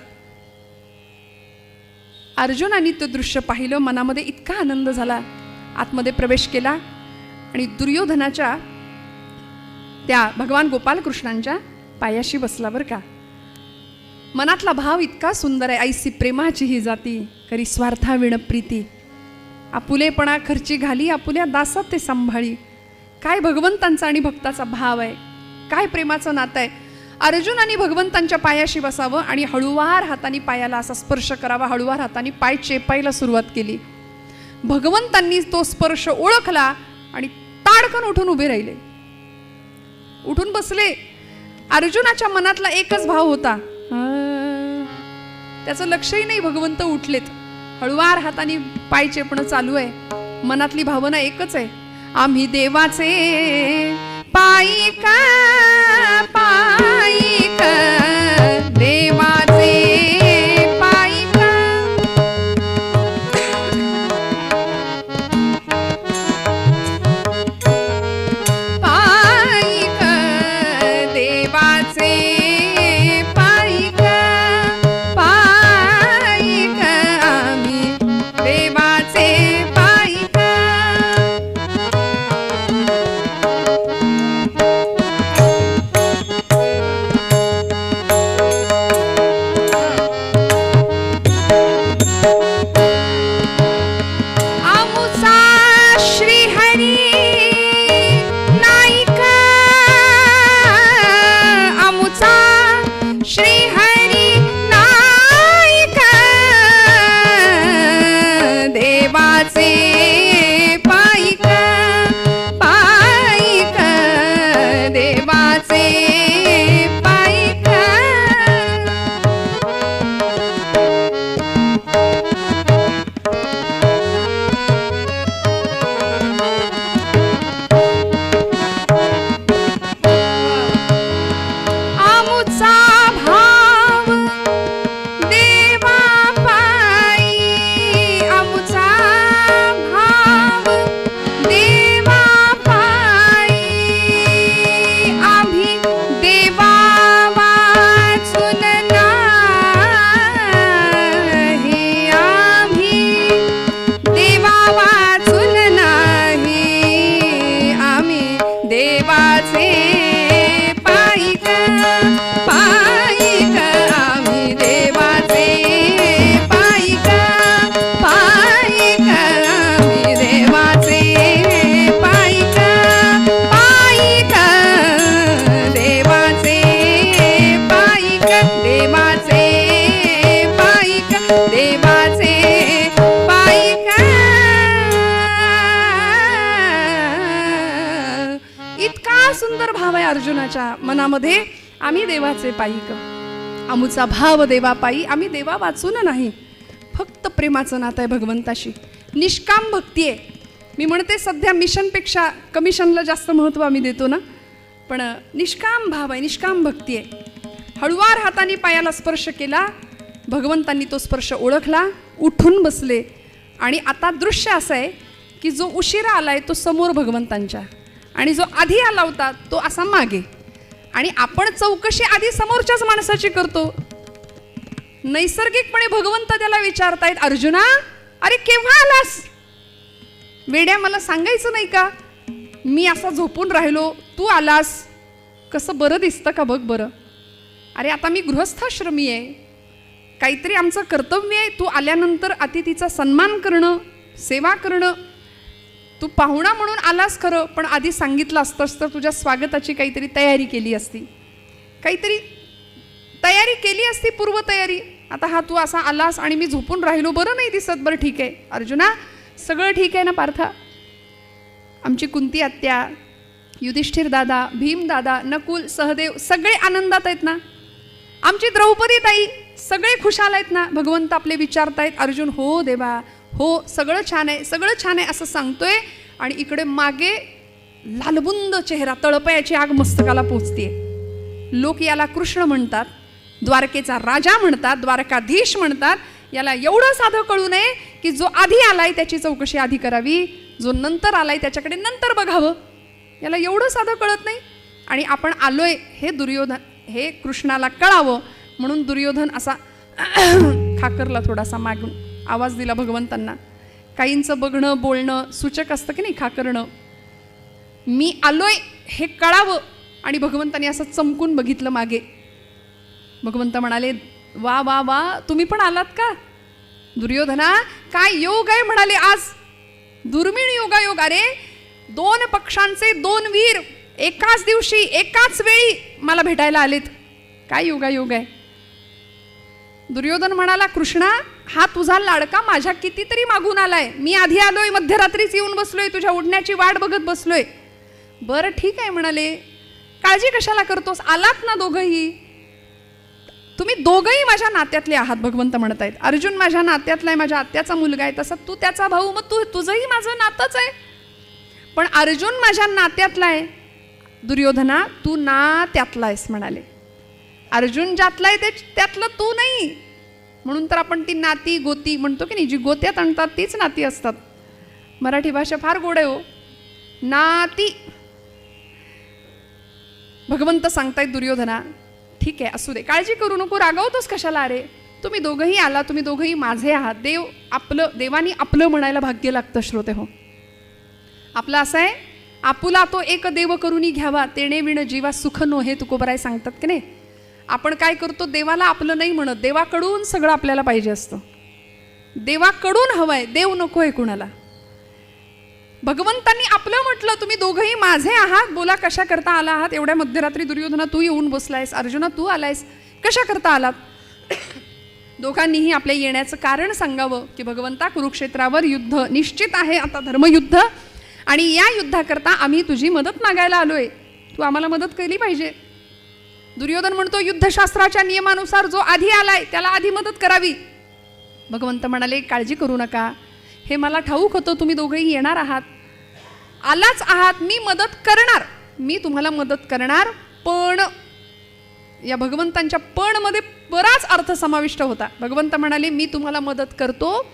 अर्जुनाने ते दृश्य पाहिलं, मनामध्ये इतका आनंद झाला, आतमध्ये प्रवेश केला आणि दुर्योधनाच्या त्या भगवान गोपालकृष्णांच्या पायाशी बसला. बरं का, मनातला भाव इतका सुंदर आहे. ऐसी प्रेमाची ही जाती करी स्वार्था विण प्रीती, आपुलेपणा खर्ची घाली आपुल्या दासात ते सांभाळी. काय भगवंतांचा आणि भक्ताचा भाव आहे, काय प्रेमाचं नातं आहे. अर्जुनाने भगवंतांच्या पायाशी बसावं आणि हळूवार हाताने पायाला असा स्पर्श करावा, हळूवार हाताने पाय चेपायला सुरुवात केली. भगवंतांनी तो स्पर्श ओळखला आणि ताडकन उठून उभे राहिले, उठून बसले. अर्जुनाच्या मनातला एकच भाव होता, त्याचं लक्षही नाही भगवंत उठलेत. हळूवार हाताने पाय चेपणं चालू आहे, मनातली भावना एकच आहे, आम्ही देवाचे पायिका पायिका देवाचे पायिका. पायिका देवाचे पायिका पायिका आम्ही देवाचे पायिका. सुंदर भाव आहे अर्जुनाच्या मनामध्ये, आम्ही देवाचे पायिक, आमुचा भाव देवा पायी, आम्ही देवा वाचून नाही. फक्त प्रेमाचं नातं आहे भगवंताशी, निष्काम भक्ती आहे. मी म्हणते सध्या मिशनपेक्षा कमिशनला जास्त महत्त्व आम्ही देतो ना, पण निष्काम भाव आहे, निष्काम भक्ती आहे. हळुवार हाताने पायाला स्पर्श केला, भगवंतांनी तो स्पर्श ओळखला, उठून बसले. आणि आता दृश्य असं आहे की जो उशिरा आलाय तो समोर भगवंतांच्या, आणि जो आधी आला होता तो असा मागे. आणि आपण चौकशी आधी समोरच्याच माणसाची करतो. नैसर्गिकपणे भगवंत त्याला विचारतायत, अर्जुना अरे केव्हा आलास? वेड्या, मला सांगायचं नाही का? मी असा झोपून राहिलो, तू आलास, कसं बरं दिसतं का बघ बरं. अरे आता मी गृहस्थाश्रमी आहे, काहीतरी आमचं कर्तव्य आहे. तू आल्यानंतर अतिथीचा सन्मान करणं, सेवा करणं. तू पाहुणा म्हणून आलास खरं, पण आधी सांगितलं असतंस तर तुझ्या स्वागताची काहीतरी तयारी केली असती, काहीतरी तयारी केली असती, पूर्वतयारी. आता हा तू असा आलास आणि मी झोपून राहिलो, बरं नाही दिसत. बरं ठीक आहे अर्जुना, सगळं ठीक आहे ना पार्था? आमची कुंती आत्या, युधिष्ठिर दादा, भीम दादा, नकुल, सहदेव सगळे आनंदात आहेत ना? आमची द्रौपदी ताई सगळे खुशाल आहेत ना? भगवंत आपले विचारतायत. अर्जुन हो देवा, हो सगळं छान आहे, सगळं छान आहे असं सांगतोय. आणि इकडे मागे लालबुंद चेहरा, तळपायाची आग मस्तकाला पोचतीये. लोक याला कृष्ण म्हणतात, द्वारकेचा राजा म्हणतात, द्वारकाधीश म्हणतात. याला एवढं साधं कळू नये की जो आधी आलाय त्याची चौकशी आधी करावी, जो नंतर आलाय त्याच्याकडे नंतर बघावं. याला एवढं साधं कळत नाही. आणि आपण आलोय हे दुर्योधन, हे कृष्णाला कळावं म्हणून दुर्योधन असा खाकरला, थोडासा मागून आवाज दिला भगवंतांना. काहींचं बघणं बोलणं सूचक असतं की नाही खाकरणं. मी आलोय हे कळावं. आणि भगवंतांनी असं चमकून बघितलं मागे. भगवंत म्हणाले वा वा वा, तुम्ही पण आलात का? दुर्योधना काय योग आहे म्हणाले आज, दुर्मिळ योगायोग. अरे 2 पक्षांचे 2 वीर एकाच दिवशी एकाच वेळी मला भेटायला आलेत, काय योगायोग आहे. दुर्योधन म्हणाला कृष्णा, हा तुझा लाडका माझ्या कितीतरी मागून आलाय. मी आधी आलोय, मध्यरात्रीच येऊन बसलोय, तुझ्या उडण्याची वाट बघत बसलोय. बरं ठीक आहे म्हणाले, काळजी कशाला करतोस, आलात ना दोघंही. तुम्ही दोघंही माझ्या नात्यातले आहात भगवंत म्हणतायत. अर्जुन माझ्या नात्यातला आहे, माझ्या आत्याचा मुलगा आहे, तसा तू त्याचा भाऊ, मग तुझंही माझं नातंच आहे. पण अर्जुन माझ्या नात्यातला आहे, दुर्योधना तू ना त्यातला आहेस म्हणाले. अर्जुन ज्यातला आहे ते त्यातलं तू नाही. म्हणून तर आपण ती नाती गोती म्हणतो की नाही, जी गोत्यात आणतात तीच नाती असतात. मराठी भाषा फार गोड आहे हो. नाती. भगवंत सांगतायत दुर्योधना ठीक आहे असू दे, काळजी करू नको, रागावतोस कशाला. अरे तुम्ही दोघंही आला, तुम्ही दोघंही माझे आहात. देवानी आपलं म्हणायला भाग्य लागतं श्रोते हो. आपलं असं आहे, आपुला तो एक देव करूनी घ्यावा, तेणे विण जीवा सुख नो, हे तुकोबराय सांगतात की नाही. आपण काय करतो, देवाला आपलं नाही म्हणत, देवाकडून सगळं आपल्याला पाहिजे असतं. देवाकडून हवंय, देव नको आहे कुणाला. भगवंतांनी आपलं म्हटलं, तुम्ही दोघंही माझे आहात, बोला कशा करता आला आहात. एवढ्या मध्यरात्री दुर्योधना तू येऊन बसलायस, अर्जुना तू आलायस, कशा करता आलात. दोघांनीही आपल्या येण्याचं कारण सांगावं की भगवंता कुरुक्षेत्रावर युद्ध निश्चित आहे, आता धर्मयुद्ध, आणि या युद्धाकरता आम्ही तुझी मदत मागायला आलोय, तू आम्हाला मदत केली पाहिजे. दुर्योधन म्हणतो युद्धशास्त्राच्या नियमानुसार जो आधी आलाय त्याला आधी मदत करावी. भगवंत म्हणाले काळजी करू नका, हे मला ठाऊक होतं तुम्ही दोघेही येणार आहात, आलाच आहात, मी मदत करणार, मी तुम्हाला मदत करणार. पण या भगवंतांच्या पण मध्ये बराच अर्थ समाविष्ट होता. भगवंत म्हणाले मी तुम्हाला मदत करतो,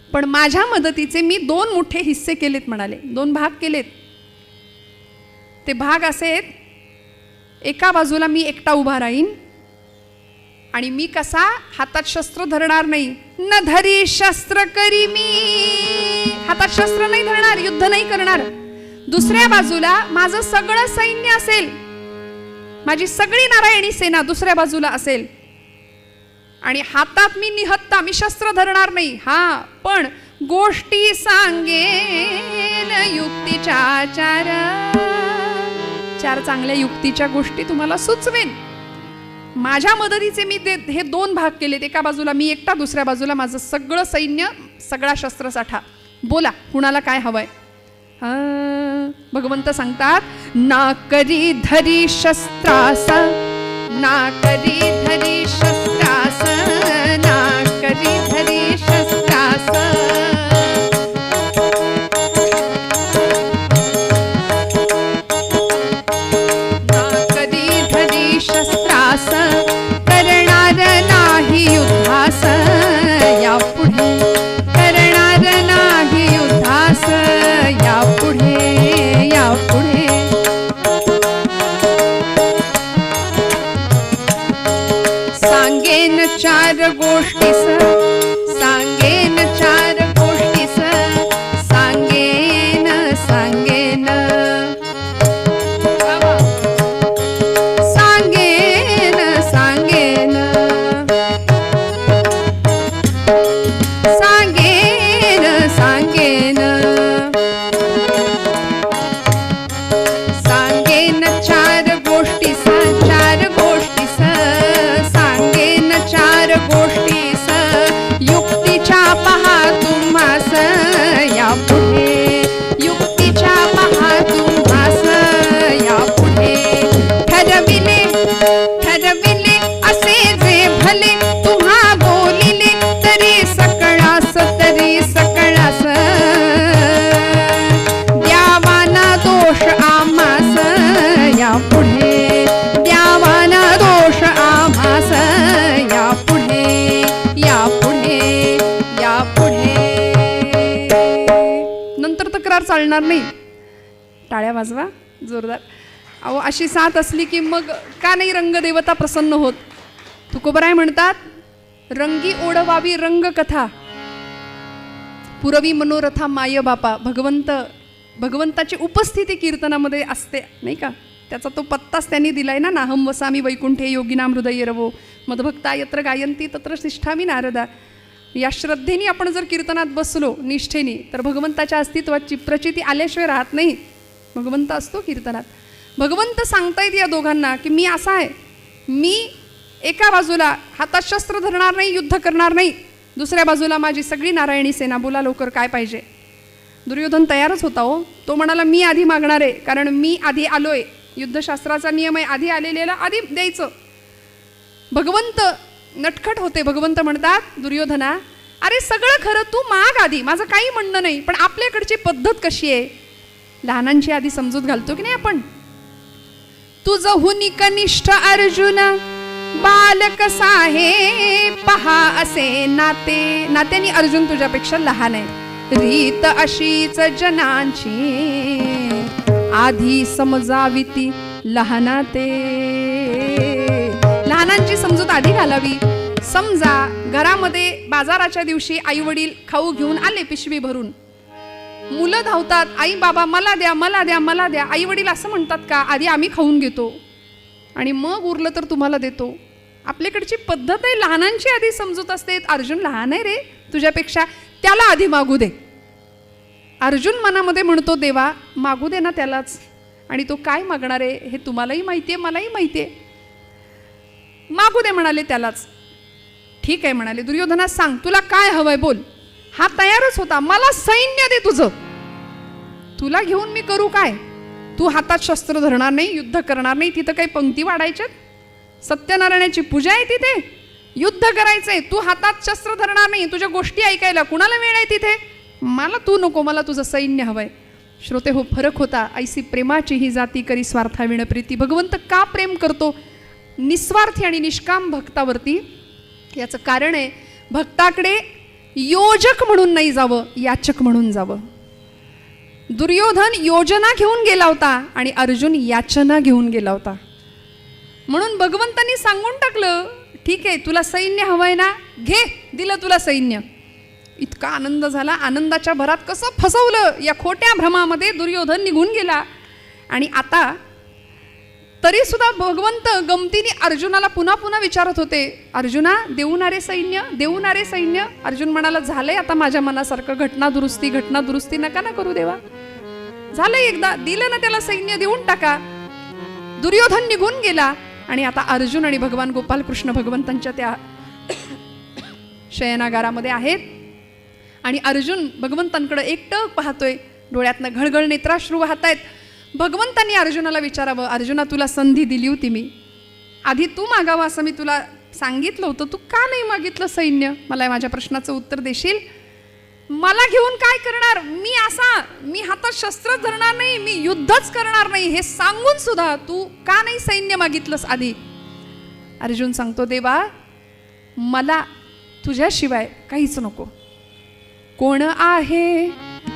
पण माझ्या मदतीचे मी 2 मोठे हिस्से केलेत म्हणाले, 2 भाग केलेत. ते भाग असे आहेत, एका बाजूला मी एकटा उभा राहीन आणि मी कसा, हातात शस्त्र धरणार नाही, न धरी शस्त्र करी मी, हातात शस्त्र नाही धरणार, युद्ध नाही करणार. दुसऱ्या बाजूला माझं सगळं सैन्य असेल, माझी सगळी नारायणी सेना दुसऱ्या बाजूला असेल, आणि हातात मी निहत्ता, मी शस्त्र धरणार नाही. हा पण गोष्टी सांगेन युक्तीच्या 4 चांगल्या युक्तीच्या गोष्टी तुम्हाला सुचवेन. माझ्या मदतीचे मी हे 2 भाग केलेत, एका बाजूला मी एकटा, दुसऱ्या बाजूला माझं सगळं सैन्य, सगळा शस्त्रसाठा. बोला कुणाला काय हवंय. भगवंत सांगतात ना करी धरी शस्त्रास, ना करी धरी शस्त्रास, ना करी धरी शस्त्रास, ना करी धरी शस्त्रास, करणार नाही युद्धास यापुढे, करणार नाही युद्धास यापुढे, यापुढे. सांगेन 4 गोष्टीस, सांगेन 4 गोष्टीस, सांगेन, सांगेन, सांगेन, सांगेन, सांगेन, सांगेन. चालणार नाही. टाळ्या वाजवा जोरदार. अहो अशी साथ असली की मग का नाही रंगदेवता प्रसन्न होत. तुकोबराय म्हणतात, रंगी ओढवावी रंगकथा, पुरवी मनोरथा माय बापा. भगवंताची उपस्थिती कीर्तनामध्ये असते नाही का. त्याचा तो पत्ताच त्यांनी दिलाय ना. नाहम वसामी वैकुंठे योगिनाम हृदय रवो मदभक्ता यत्र गायंती तत्र तिष्ठामि नारदा. या श्रद्धेने आपण जर कीर्तनात बसलो निष्ठेने तर भगवंताच्या अस्तित्वाची प्रचिती आल्याशिवाय राहत नाही. भगवंत असतो कीर्तनात. भगवंत सांगतायत या दोघांना की मी असा आहे, मी एका बाजूला हातात शस्त्र धरणार नाही, युद्ध करणार नाही, दुसऱ्या बाजूला माझी सगळी नारायणी सेना. बोला लवकर काय पाहिजे. दुर्योधन तयारच होता हो. तो म्हणाला मी आधी मागणार आहे, कारण मी आधी आलोय. युद्धशास्त्राचा नियम आहे, आधी आलेल्याला आधी द्यायचं. भगवंत नटखट होते. भगवंत म्हणतात दुर्योधना, अरे सगळं खरं, तू माग आधी, माझं काही म्हणणं नाही, पण आपल्याकडची पद्धत कशी आहे, लहानांची आधी समजूत घालतो की नाही आपण. तुझं हुनी कनिष्ठ अर्जुन बालक साहे पहा असे नाते. नात्याने अर्जुन तुझ्यापेक्षा लहान आहे. रीत अशीच जनांची आधी समजाविती लहानाते. लहानांची समजूत आधी घालावी. समजा घरामध्ये बाजाराच्या दिवशी आई वडील खाऊ घेऊन आले पिशवी भरून. मुलं धावतात, आई बाबा मला द्या मला द्या मला द्या. आई वडील असं म्हणतात का, आधी आम्ही खाऊन घेतो आणि मग उरलं तर तुम्हाला देतो. आपल्याकडची पद्धत आहे. लहानांची आधी समजूत असते. अर्जुन लहान आहे रे तुझ्यापेक्षा, त्याला आधी मागू दे. अर्जुन मनामध्ये म्हणतो देवा मागू दे ना त्यालाच. आणि तो काय मागणार आहे हे तुम्हालाही माहिती आहे, मलाही माहिती आहे. मागू दे म्हणाले त्यालाच. ठीक आहे म्हणाले. दुर्योधना सांग तुला काय हवंय बोल. हा तयारच होता. मला सैन्य दे तुझं, तुला घेऊन मी करू काय. तू हातात शस्त्र धरणार नाही, युद्ध करणार नाही. तिथं काही पंक्ती वाढायच्यात. सत्यनारायणाची पूजा आहे तिथे, युद्ध करायचंय. तू हातात शस्त्र धरणार नाही, तुझ्या गोष्टी ऐकायला कुणाला वेळ आहे तिथे. मला तू नको, मला तुझं सैन्य हवंय. श्रोते हो, फरक होता. ऐसी प्रेमाची ही जाती करी स्वार्थाविण प्रीती. भगवंत का प्रेम करतो निस्वार्थी आणि निष्काम भक्तावरती, याचं कारण आहे भक्ताकडे योजक म्हणून नाही जावं, याचक म्हणून जावं. दुर्योधन योजना घेऊन गेला होता आणि अर्जुन याचना घेऊन गेला होता. म्हणून भगवंतांनी सांगून टाकलं ठीक आहे तुला सैन्य हवंय ना, घे, दिलं तुला सैन्य. इतका आनंद झाला. आनंदाच्या भरात कसं फसवलं या खोट्या भ्रमामध्ये दुर्योधन निघून गेला. आणि आता तरी सुद्धा भगवंत गमतीने अर्जुनाला पुन्हा पुन्हा विचारत होते, अर्जुना देऊनारे सैन्य, देऊनारे सैन्य. अर्जुन म्हणाला झालंय आता माझ्या मनासारखं, घटना दुरुस्ती नका ना करू देवा. झालंय एकदा, दिलं ना त्याला सैन्य, देऊन टाका. दुर्योधन निघून गेला. आणि आता अर्जुन आणि भगवान गोपालकृष्ण भगवंतांच्या त्या शयनागारामध्ये आहेत. आणि अर्जुन भगवंतांकडे एकटक पाहतोय. डोळ्यातनं घळघळ नेत्राश्रू वाहत आहेत. भगवंतांनी अर्जुनाला विचारावं, अर्जुना तुला संधी दिली होती मी, आधी तू मागावं असं मी तुला सांगितलं होतं, तू का नाही मागितलं सैन्य. मला माझ्या प्रश्नाचं उत्तर देशील. मला घेऊन काय करणार, मी हातात शस्त्र धरणार नाही, मी युद्धच करणार नाही, हे सांगून सुद्धा तू का नाही सैन्य मागितलंस आधी. अर्जुन सांगतो देवा मला तुझ्याशिवाय काहीच नको. कोण आहे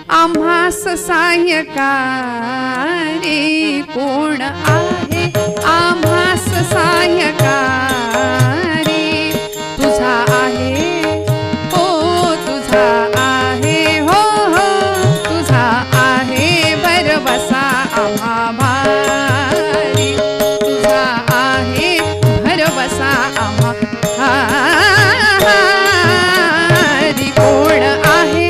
आम्हास सहाय्यकारी, कोण आहे आम्हास सहाय्यकारी. तुझा आहे हो, तुझा आहे हो हो, तुझा आहे भरवसा आम्हा भारी. तुझा आहे भरवसा आम्हा भारी. कोण आहे,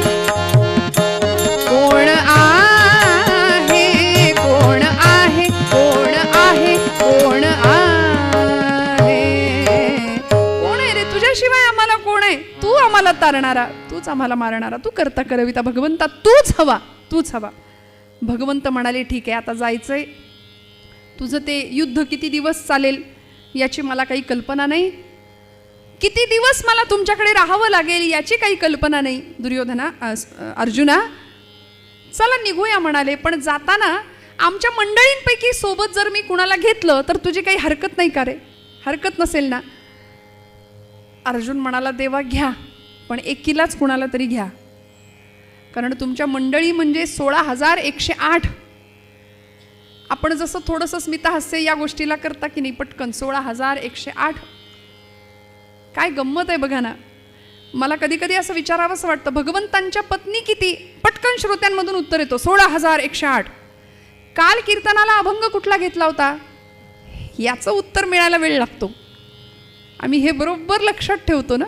कोण आहे, कोण आहे, कोण आहे, कोण आहे. कोण आहे रे तुझ्याशिवाय आम्हाला कोण आहे. तू आम्हाला तारणारा, तूच आम्हाला मारणारा, तू करता करविता भगवंता तूच हवा, तूच हवा. भगवंत म्हणाले ठीक आहे आता जायचंय. तुझं ते युद्ध किती दिवस चालेल याची मला काही कल्पना नाही. किती दिवस मला तुमच्याकडे राहावं लागेल याची काही कल्पना नाही. दुर्योधना अर्जुना चला निघूया म्हणाले. पण जाताना आमच्या मंडळींपैकी सोबत जर मी कुणाला घेतलं तर तुझी काही हरकत नाही का रे. हरकत नसेल ना. अर्जुन म्हणाला देवा घ्या, पण एकीलाच कुणाला तरी घ्या. कारण तुमच्या मंडळी म्हणजे 16,108. आपण जसं थोडंसं स्मितहास्य या गोष्टीला करता की नाही पटकन 16,108. काय गंमत आहे बघा ना. मला कधी कधी असं विचारावंसं वाटतं, भगवंतांच्या पत्नी किती? पटकन श्रोत्यांमधून उत्तर येतो 16,108. काल कीर्तनाला अभंग कुठला घेतला होता याचं उत्तर मिळायला वेळ लागतो. आम्ही हे बरोबर लक्षात ठेवतो ना.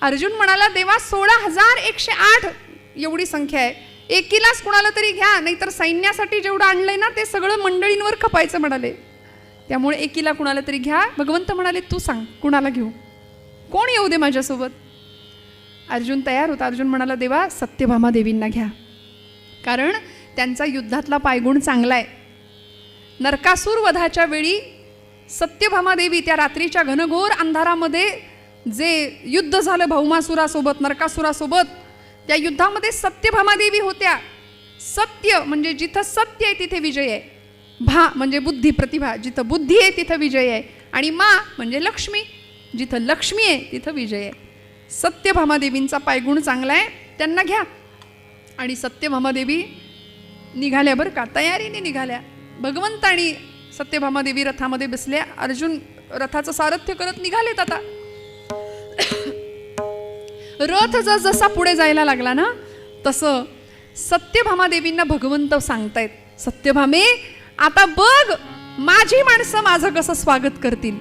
अर्जुन म्हणाला, देवा 16,108 एवढी संख्या आहे, एकीलाच कुणाला तरी घ्या, नाहीतर सैन्यासाठी जेवढं आणलंय ना ते सगळं मंडळींवर खपायचं म्हणाले. त्यामुळे एकीला कुणाला तरी घ्या. भगवंत म्हणाले, तू सांग कुणाला घेऊ, कोण येऊ दे माझ्यासोबत. अर्जुन तयार होता. अर्जुन म्हणाला, देवा सत्यभामा देवींना घ्या, कारण त्यांचा युद्धातला पायगुण चांगला आहे. नरकासूर वधाच्या वेळी सत्यभामा देवी त्या रात्रीच्या घनघोर अंधारामध्ये जे युद्ध झालं भौमासुरासोबत, नरकासुरासोबत, त्या युद्धामध्ये सत्यभामा देवी होत्या. सत्य म्हणजे जिथं सत्य आहे तिथे विजय आहे. भा म्हणजे बुद्धी प्रतिभा, जिथं बुद्धी आहे तिथं विजय आहे. आणि मा म्हणजे लक्ष्मी, जिथं लक्ष्मी आहे तिथं विजय आहे. सत्यभामा देवींचा पायगुण चांगला आहे, त्यांना घ्या. आणि सत्यभामा देवी निघाल्या बरं का, तयारीने निघाल्या. भगवंत आणि सत्यभामा देवी रथामध्ये बसल्या. अर्जुन रथाचं सारथ्य करत निघालेत. आता रथ जसा पुढे जायला लागला ना तसं सत्यभामा देवींना भगवंत सांगतायत, सत्यभामे आता बघ माझी माणसं माझं कसं स्वागत करतील.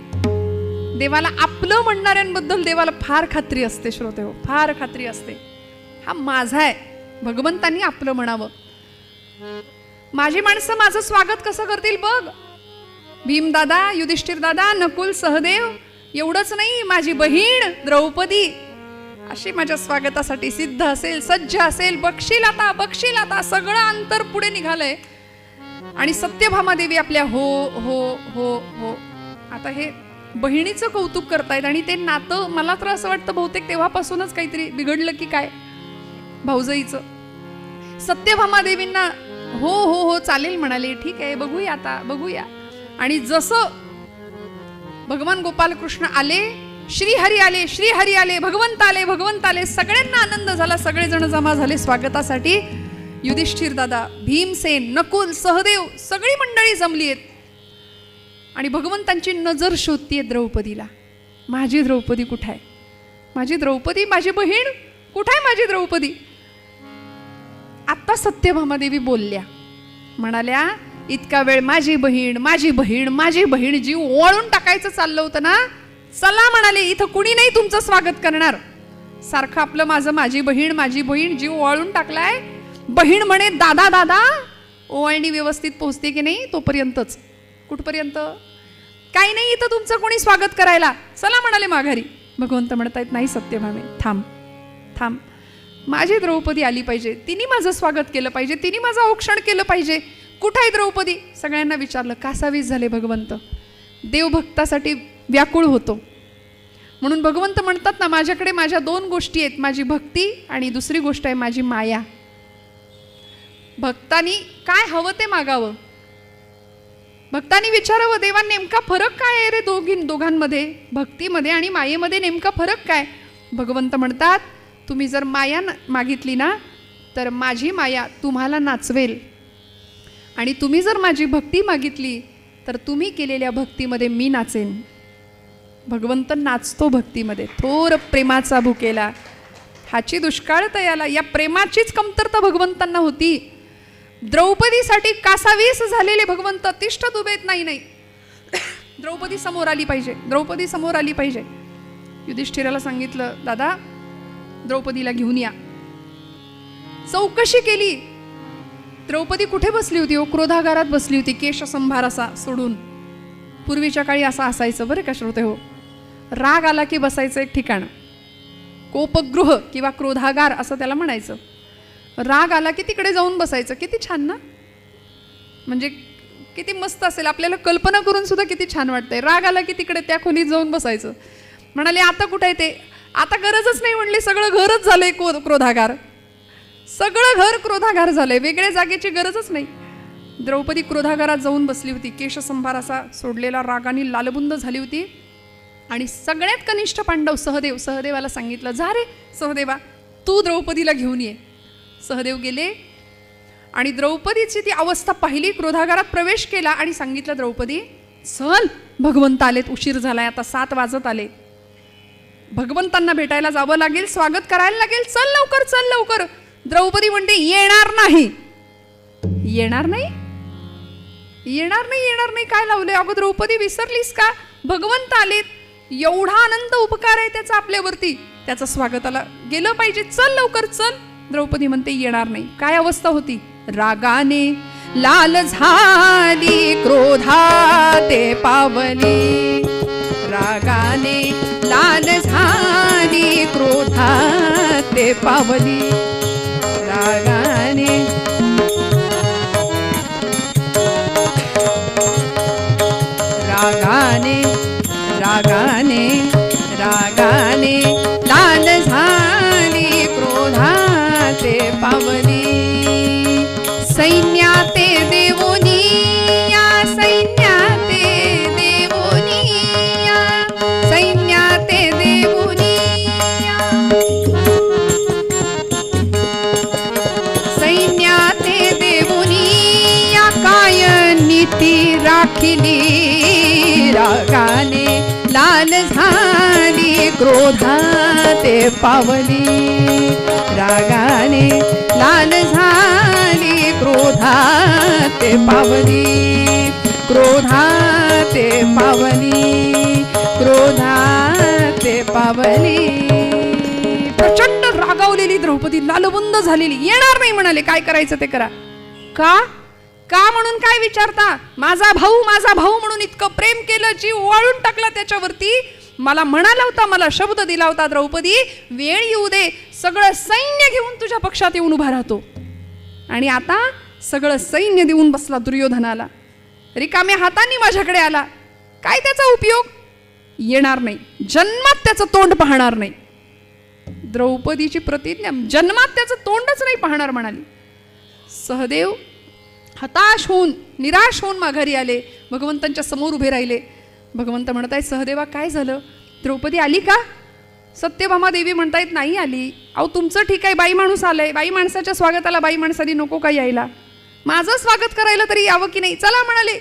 देवाला आपलं म्हणणाऱ्यांबद्दल देवाला फार खात्री असते श्रोते हो, फार खात्री असते. हा माझा आहे, भगवंतांनी आपलं म्हणावं. माझी माणसं माझं स्वागत कसं करतील बघ. भीमदादा, युधिष्ठिर दादा, नकुल, सहदेव, एवढंच नाही माझी बहीण द्रौपदी अशी माझ्या स्वागतासाठी सिद्ध असेल, सज्ज असेल. बक्षील आता सगळं अंतर पुढे निघालंय. आणि सत्यभामा देवी आपल्या हो हो हो हो आता हे बहिणीचं कौतुक करतायत. आणि ते नातं मला तर असं वाटतं बहुतेक तेव्हापासूनच काहीतरी बिघडलं की काय भाऊजाईचं. सत्यभामा देवींना हो हो हो चालेल म्हणाले, ठीक आहे बघूया आता बघूया. आणि जसं भगवान गोपाल कृष्ण आले, श्रीहरी आले, भगवंत आले, सगळ्यांना आनंद झाला. सगळेजण जमा झाले स्वागतासाठी. युधिष्ठिर दादा, भीमसेन, नकुल, सहदेव सगळी मंडळी जमली आहेत. आणि भगवंतांची नजर शोधतीये द्रौपदीला. माझी द्रौपदी कुठे आहे? माझी द्रौपदी, माझी बहीण कुठे आहे? माझी द्रौपदी. आत्ता सत्यभामा देवी बोलल्या, म्हणाल्या इतका वेळ माझी बहीण जीव ओवाळून टाकायचं चाललं होतं ना, चला म्हणाले इथं कुणी नाही तुमचं स्वागत करणार. सारखं आपलं माझी बहीण जीव ओवाळून टाकलाय. बहीण म्हणे दादा, ओवाळणी व्यवस्थित पोहोचते की नाही तोपर्यंतच. कुठपर्यंत? काही नाही इथं तुमचं कोणी स्वागत करायला, चला म्हणाले माघारी. भगवंत म्हणतायत नाही सत्यभामे थांब, माझी द्रौपदी आली पाहिजे, तिने माझं स्वागत केलं पाहिजे, तिने माझं औक्षण केलं पाहिजे. कुठं आहे द्रौपदी? सगळ्यांना विचारलं. कासावीस झाले भगवंत. देवभक्तासाठी व्याकुळ होतो. म्हणून भगवंत म्हणतात ना, माझ्याकडे माझ्या 2 गोष्टी आहेत, माझी भक्ती आणि दुसरी गोष्ट आहे माझी माया. भक्तांनी काय हवं ते मागावं. भक्तांनी विचारावं, देवा नेमका फरक काय आहे रे दोघांमध्ये, भक्तीमध्ये आणि मायेमध्ये नेमका फरक काय? भगवंत म्हणतात, तुम्ही जर माया मागितली ना तर माझी माया तुम्हाला नाचवेल. आणि तुम्ही जर माझी भक्ती मागितली तर तुम्ही केलेल्या भक्तीमध्ये मी नाचेन. भगवंत नाचतो भक्तीमध्ये. थोर प्रेमाचा भुकेला हाची दुष्काळ तयाला. या प्रेमाचीच कमतरता भगवंतांना होती. द्रौपदीसाठी कासावीस झालेले भगवंत तिष्ठत उभेत. नाही द्रौपदी समोर आली पाहिजे. युधिष्ठिराला सांगितलं, दादा द्रौपदीला घेऊन या. चौकशी केली. द्रौपदी कुठे बसली होती? क्रोधागारात बसली होती. केशसंभार असा सोडून. पूर्वीच्या काळी असं असायचं बरं का श्रोते हो. राग आला की बसायचं एक ठिकाण, कोपगृह किंवा क्रोधागार असं त्याला म्हणायचं. राग आला की तिकडे जाऊन बसायचं. किती छान ना, म्हणजे किती मस्त असेल. आपल्याला कल्पना करून सुद्धा किती छान वाटतंय. राग आला की तिकडे त्या खोलीत जाऊन बसायचं. म्हणाले आता कुठे आहे ते? आता गरजच नाही म्हणले, सगळं घरच झालंय क्रोधागार. सगळं घर क्रोधागार झालंय, वेगळ्या जागेची गरजच नाही. द्रौपदी क्रोधागारात जाऊन बसली होती. केशसंभार असा सोडलेला, रागाने लालबुंद झाली होती. आणि सगळ्यात कनिष्ठ पांडव सहदेवाला सांगितलं, जा रे सहदेवा, तू द्रौपदीला घेऊन ये. सहदेव गेले आणि द्रौपदीची ती अवस्था पाहिली. क्रोधागारात प्रवेश केला आणि सांगितलं, द्रौपदी चल, भगवंत आलेत, उशीर झालाय, आता 7 वाजत आले, भगवंतांना भेटायला जावं लागेल, स्वागत करायला लागेल, चल लवकर, चल लवकर. द्रौपदी म्हणते, येणार नाही, येणार नाही, येणार नाही, येणार नाही, काय लावलंय? अगं द्रौपदी, विसरलीस का? भगवंत आलेत, एवढा आनंद उपकार आहे त्याचा आपल्यावरती, त्याचं स्वागताला गेलं पाहिजे, चल लवकर, चल. द्रौपदी म्हणते, येणार नाही. काय अवस्था होती? रागाने लाल झाली, क्रोधाते पावली, रागाने लाल झाली, क्रोधाते पावली, रागाने रागाने रागाने रागाने लाल झाली, क्रोधाते पावली, सैन्याते देवोनी या, सैन्याते देवोनी या, सैन्याते देवोनी या, सैन्याते देवोनी या, काय नीती राखिली, रागाने लाल झाली, क्रोधाते पावली, रागाने लाल झाली, क्रोधाते पावली, क्रोधाते पावली, क्रोधाते पावली. प्रचंड रागावलेली द्रौपदी, लालबुंद झालेली, येणार नाही म्हणाले. काय करायचं ते करा. का का म्हणून काय विचारता? माझा भाऊ म्हणून इतकं प्रेम केलं, जीव ओवाळून टाकला त्याच्यावरती. मला म्हणाला होता, मला शब्द दिला होता, द्रौपदी वेळ येऊ दे, सगळं सैन्य घेऊन तुझ्या पक्षात येऊन उभा राहतो. आणि आता सगळं सैन्य देऊन बसला दुर्योधनाला, रिकाम्या हातांनी माझ्याकडे आला, काय त्याचा उपयोग? येणार नाही, जन्मात त्याचं तोंड पाहणार नाही. द्रौपदीची प्रतिज्ञा, जन्मात त्याचं तोंडच नाही पाहणार म्हणाली. सहदेव हताश होऊन, निराश होऊन माघारी आले, भगवंतांच्या समोर उभे राहिले. भगवंत म्हणतायत, सहदेवा काय झालं? द्रौपदी आली का? सत्यभामा देवी म्हणतायत, नाही आली. अहो तुमचं ठीक आहे, बाई माणूस आलंय, बाई माणसाच्या स्वागताला बाई माणसाने नको का यायला? माझं स्वागत करायला तरी यावं की नाही? चला म्हणाले.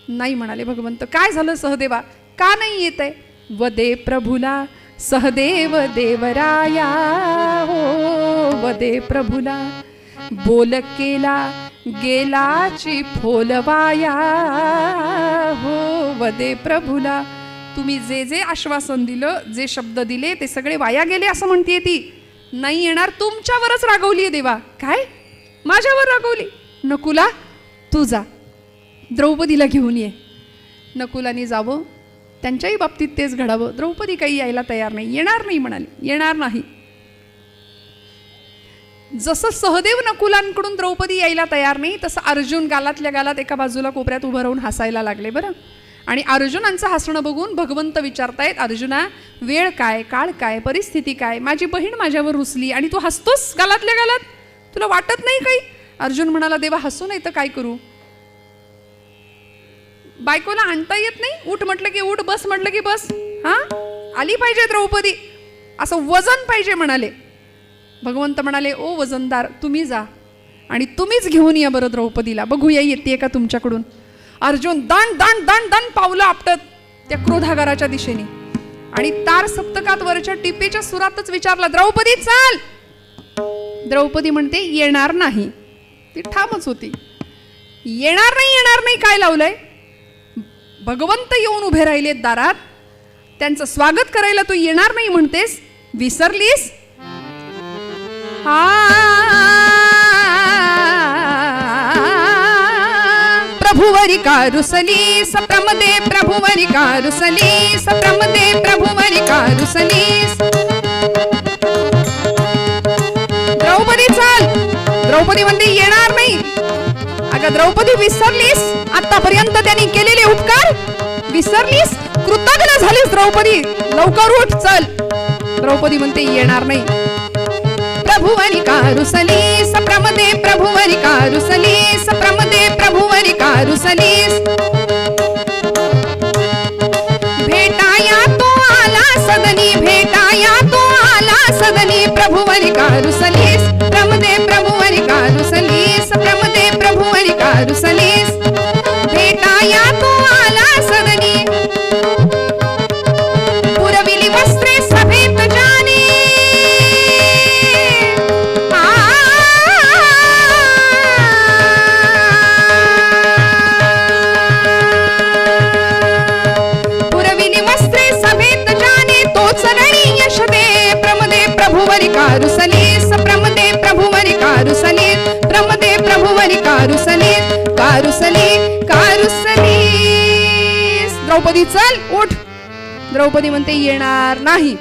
नाही म्हणाले भगवंत. काय झालं सहदेवा, का नाही येत आहे? वदे प्रभुला सहदेव देवराया, हो वदे प्रभुला, बोल केला गेलाची फोलवाया, हो वदे प्रभुला. तुम्ही जे जे आश्वासन दिलं, जे शब्द दिले, ते सगळे वाया गेले असं म्हणते ती. नाही येणार, तुमच्यावरच रागवली आहे देवा. काय? माझ्यावर रागवली? नकुला तू जा, द्रौपदीला घेऊन ये. नकुलाने जावं, त्यांच्याही बाबतीत तेच घडावं. द्रौपदी काही यायला तयार नाही, येणार नाही म्हणाली, येणार नाही. जसं सहदेव नकुलांकडून द्रौपदी यायला तयार नाही, तसं अर्जुन गालातल्या गालात एका बाजूला कोपऱ्यात उभं राहून हसायला लागले बरं. आणि अर्जुनांचं हसणं बघून भगवंत विचारतायत, अर्जुना वेळ काय, काळ काय, परिस्थिती काय? माझी बहीण माझ्यावर रुसली आणि तू हसतोस गालातल्या गालात, तुला वाटत नाही काही? अर्जुन म्हणाला, देवा हसू नाही तर काय करू? बायकोला आणता येत नाही, उठ म्हटलं की उठ, बस म्हटलं की बस. हा आली पाहिजे द्रौपदी, असं वजन पाहिजे म्हणाले. भगवंत म्हणाले, ओ वजनदार तुम्ही जा आणि तुम्हीच घेऊन या बरं द्रौपदीला, बघूया येते का तुमच्याकडून. अर्जुन दण दण दण दण पावलं आपटत त्या क्रोधागाराच्या दिशेने आणि तार सप्तकात वरच्या टिपेच्या सुरातच विचारला, द्रौपदी चाल. द्रौपदी म्हणते, येणार नाही. ती ठामच होती, येणार नाही, येणार नाही. काय लावलंय? भगवंत येऊन उभे राहिलेत दारात, त्यांचं स्वागत करायला तू येणार नाही म्हणतेस? विसरलीस? प्रभुवरी कारुसली सप्रमदे, प्रभुवरी कारुसली सप्रमदे, प्रभुवरी कारुसली. द्रौपदी चाल. द्रौपदी म्हणते, येणार नाही. अगं द्रौपदी विसरलीस आतापर्यंत त्यांनी केलेले उपकार? विसरलीस? कृतज्ञ झालीस द्रौपदी, लवकर उठ, चल. द्रौपदी म्हणते, येणार नाही. प्रभुवरी कारुसली सप्रमदे, प्रभुवरी कारुसली सप्रमदे, प्रभुवरी कारुसली. भेटाया तो आला सदनी, भेटाया तो आला सदनी, प्रभुवरी कारुसली प्रमदे, प्रभु रुसलीस, भेटाया तो आला सदनी, पुरविली वस्त्रे सभेत जाने, पुरविली वस्त्रे सभेत जाने, तोच रणी यश दे, प्रमदे प्रभुवरी कारुसलीस, प्रमदे प्रभुवरी कारुसलीस, प्रमदे प्रभुवरी कारुसलीस, कारुसली कारुसलीस. द्रौपदी चल उठ. द्रौपदी म्हणते येणार नाही.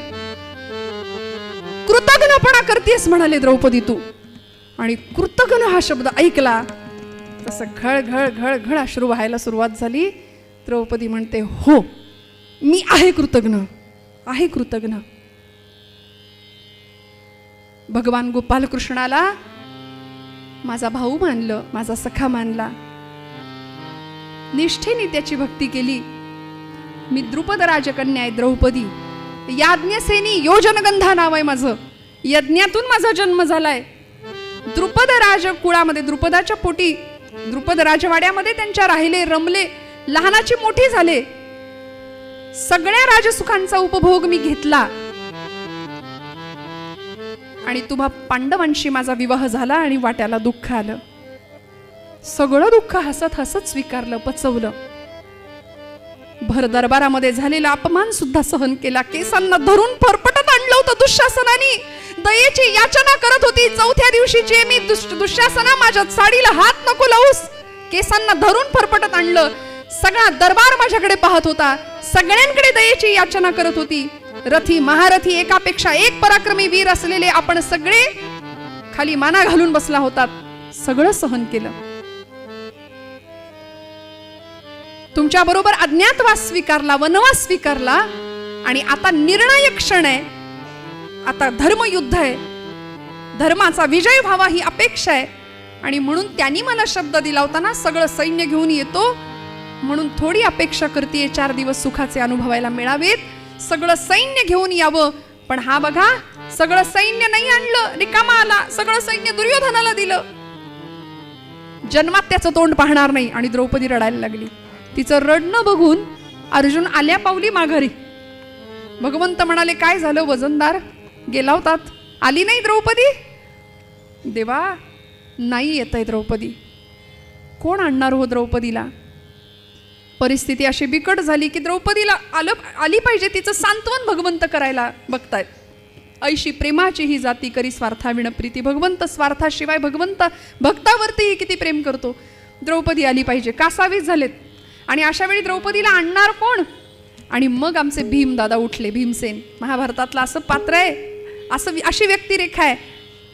कृतघ्नपणा करतेस म्हणाले द्रौपदी तू. आणि कृतघ्न हा शब्द ऐकला तसं घळ घळ घळ घळ अश्रू व्हायला सुरुवात झाली. द्रौपदी म्हणते हो मी आहे कृतघ्न, आहे कृतघ्न. भगवान गोपाल कृष्णाला माझा भाऊ मानलं, माझा सखा मानला, निष्ठेने त्याची भक्ती केली. मी द्रुपद राजकन्या आहे द्रौपदी. याज्ञसेनी योजनगंधा नाव आहे माझं. यज्ञातून माझा जन्म झालाय. द्रुपद राज कुळामध्ये, द्रुपदाच्या पोटी, द्रुपद राजवाड्यामध्ये त्यांच्या राहिले, रमले, लहानाची मोठी झाले. सगळ्या राजसुखांचा उपभोग मी घेतला. आणि तुम्हा पांडवांशी माझा विवाह झाला आणि वाट्याला दुःख आलं. सगळं दुःख हसत हसत स्वीकारलं, पचवलं. भर दरबारामध्ये झालेला अपमान सुद्धा सहन केला. केसांना धरून फरफटत आणलं होतं दुःशासनाने. दयेची याचना करत होती. चौथ्या दिवशीची मी दुःशासना माझ्या साडीला हात नको लावूस. केसांना धरून फरफटत आणलं. सगळा दरबार माझ्याकडे पाहत होता. सगळ्यांकडे दयेची याचना करत होती. रथी महारथी एकापेक्षा एक पराक्रमी वीर असलेले आपण सगळे खाली माना घालून बसला होतात. सगळं सहन केलं. तुमच्या बरोबर अज्ञातवास स्वीकारला, वनवास स्वीकारला. आणि आता निर्णायक क्षण आहे. आता धर्मयुद्ध आहे. धर्माचा विजय व्हावा ही अपेक्षा आहे. आणि म्हणून त्यांनी मला शब्द दिला होता ना, सगळं सैन्य घेऊन येतो. म्हणून थोडी अपेक्षा करते 4 दिवस सुखाचे अनुभवायला मिळावेत. सगळं सैन्य घेऊन यावं. पण हा बघा, सगळं सैन्य नाही आणलं, रिकामा आला. सगळं सैन्य दुर्योधनाला दिलं. जन्मात त्याचं तोंड पाहणार नाही. आणि द्रौपदी रडायला लागली. तिचं रडणं बघून अर्जुन आल्या पावली माघारी. भगवंत म्हणाले काय झालं वजनदार, गेला होतात, आली नाही द्रौपदी? देवा नाही येत आहे द्रौपदी. कोण आणणार हो द्रौपदीला? परिस्थिती अशी बिकट झाली की द्रौपदीला आली पाहिजे. तिचं सांत्वन भगवंत करायला बघतायत. ऐशी प्रेमाची ही जाती करी स्वार्थाविण प्रीती. भगवंत स्वार्थाशिवाय, भगवंत भक्तावरती किती प्रेम करतो. द्रौपदी आली पाहिजे. कासावीस झालेत. आणि अशा वेळी द्रौपदीला आणणार कोण? आणि मग आमचे भीम दादा उठले. भीमसेन महाभारतातलं असं पात्र आहे, अशी व्यक्तिरेखा आहे,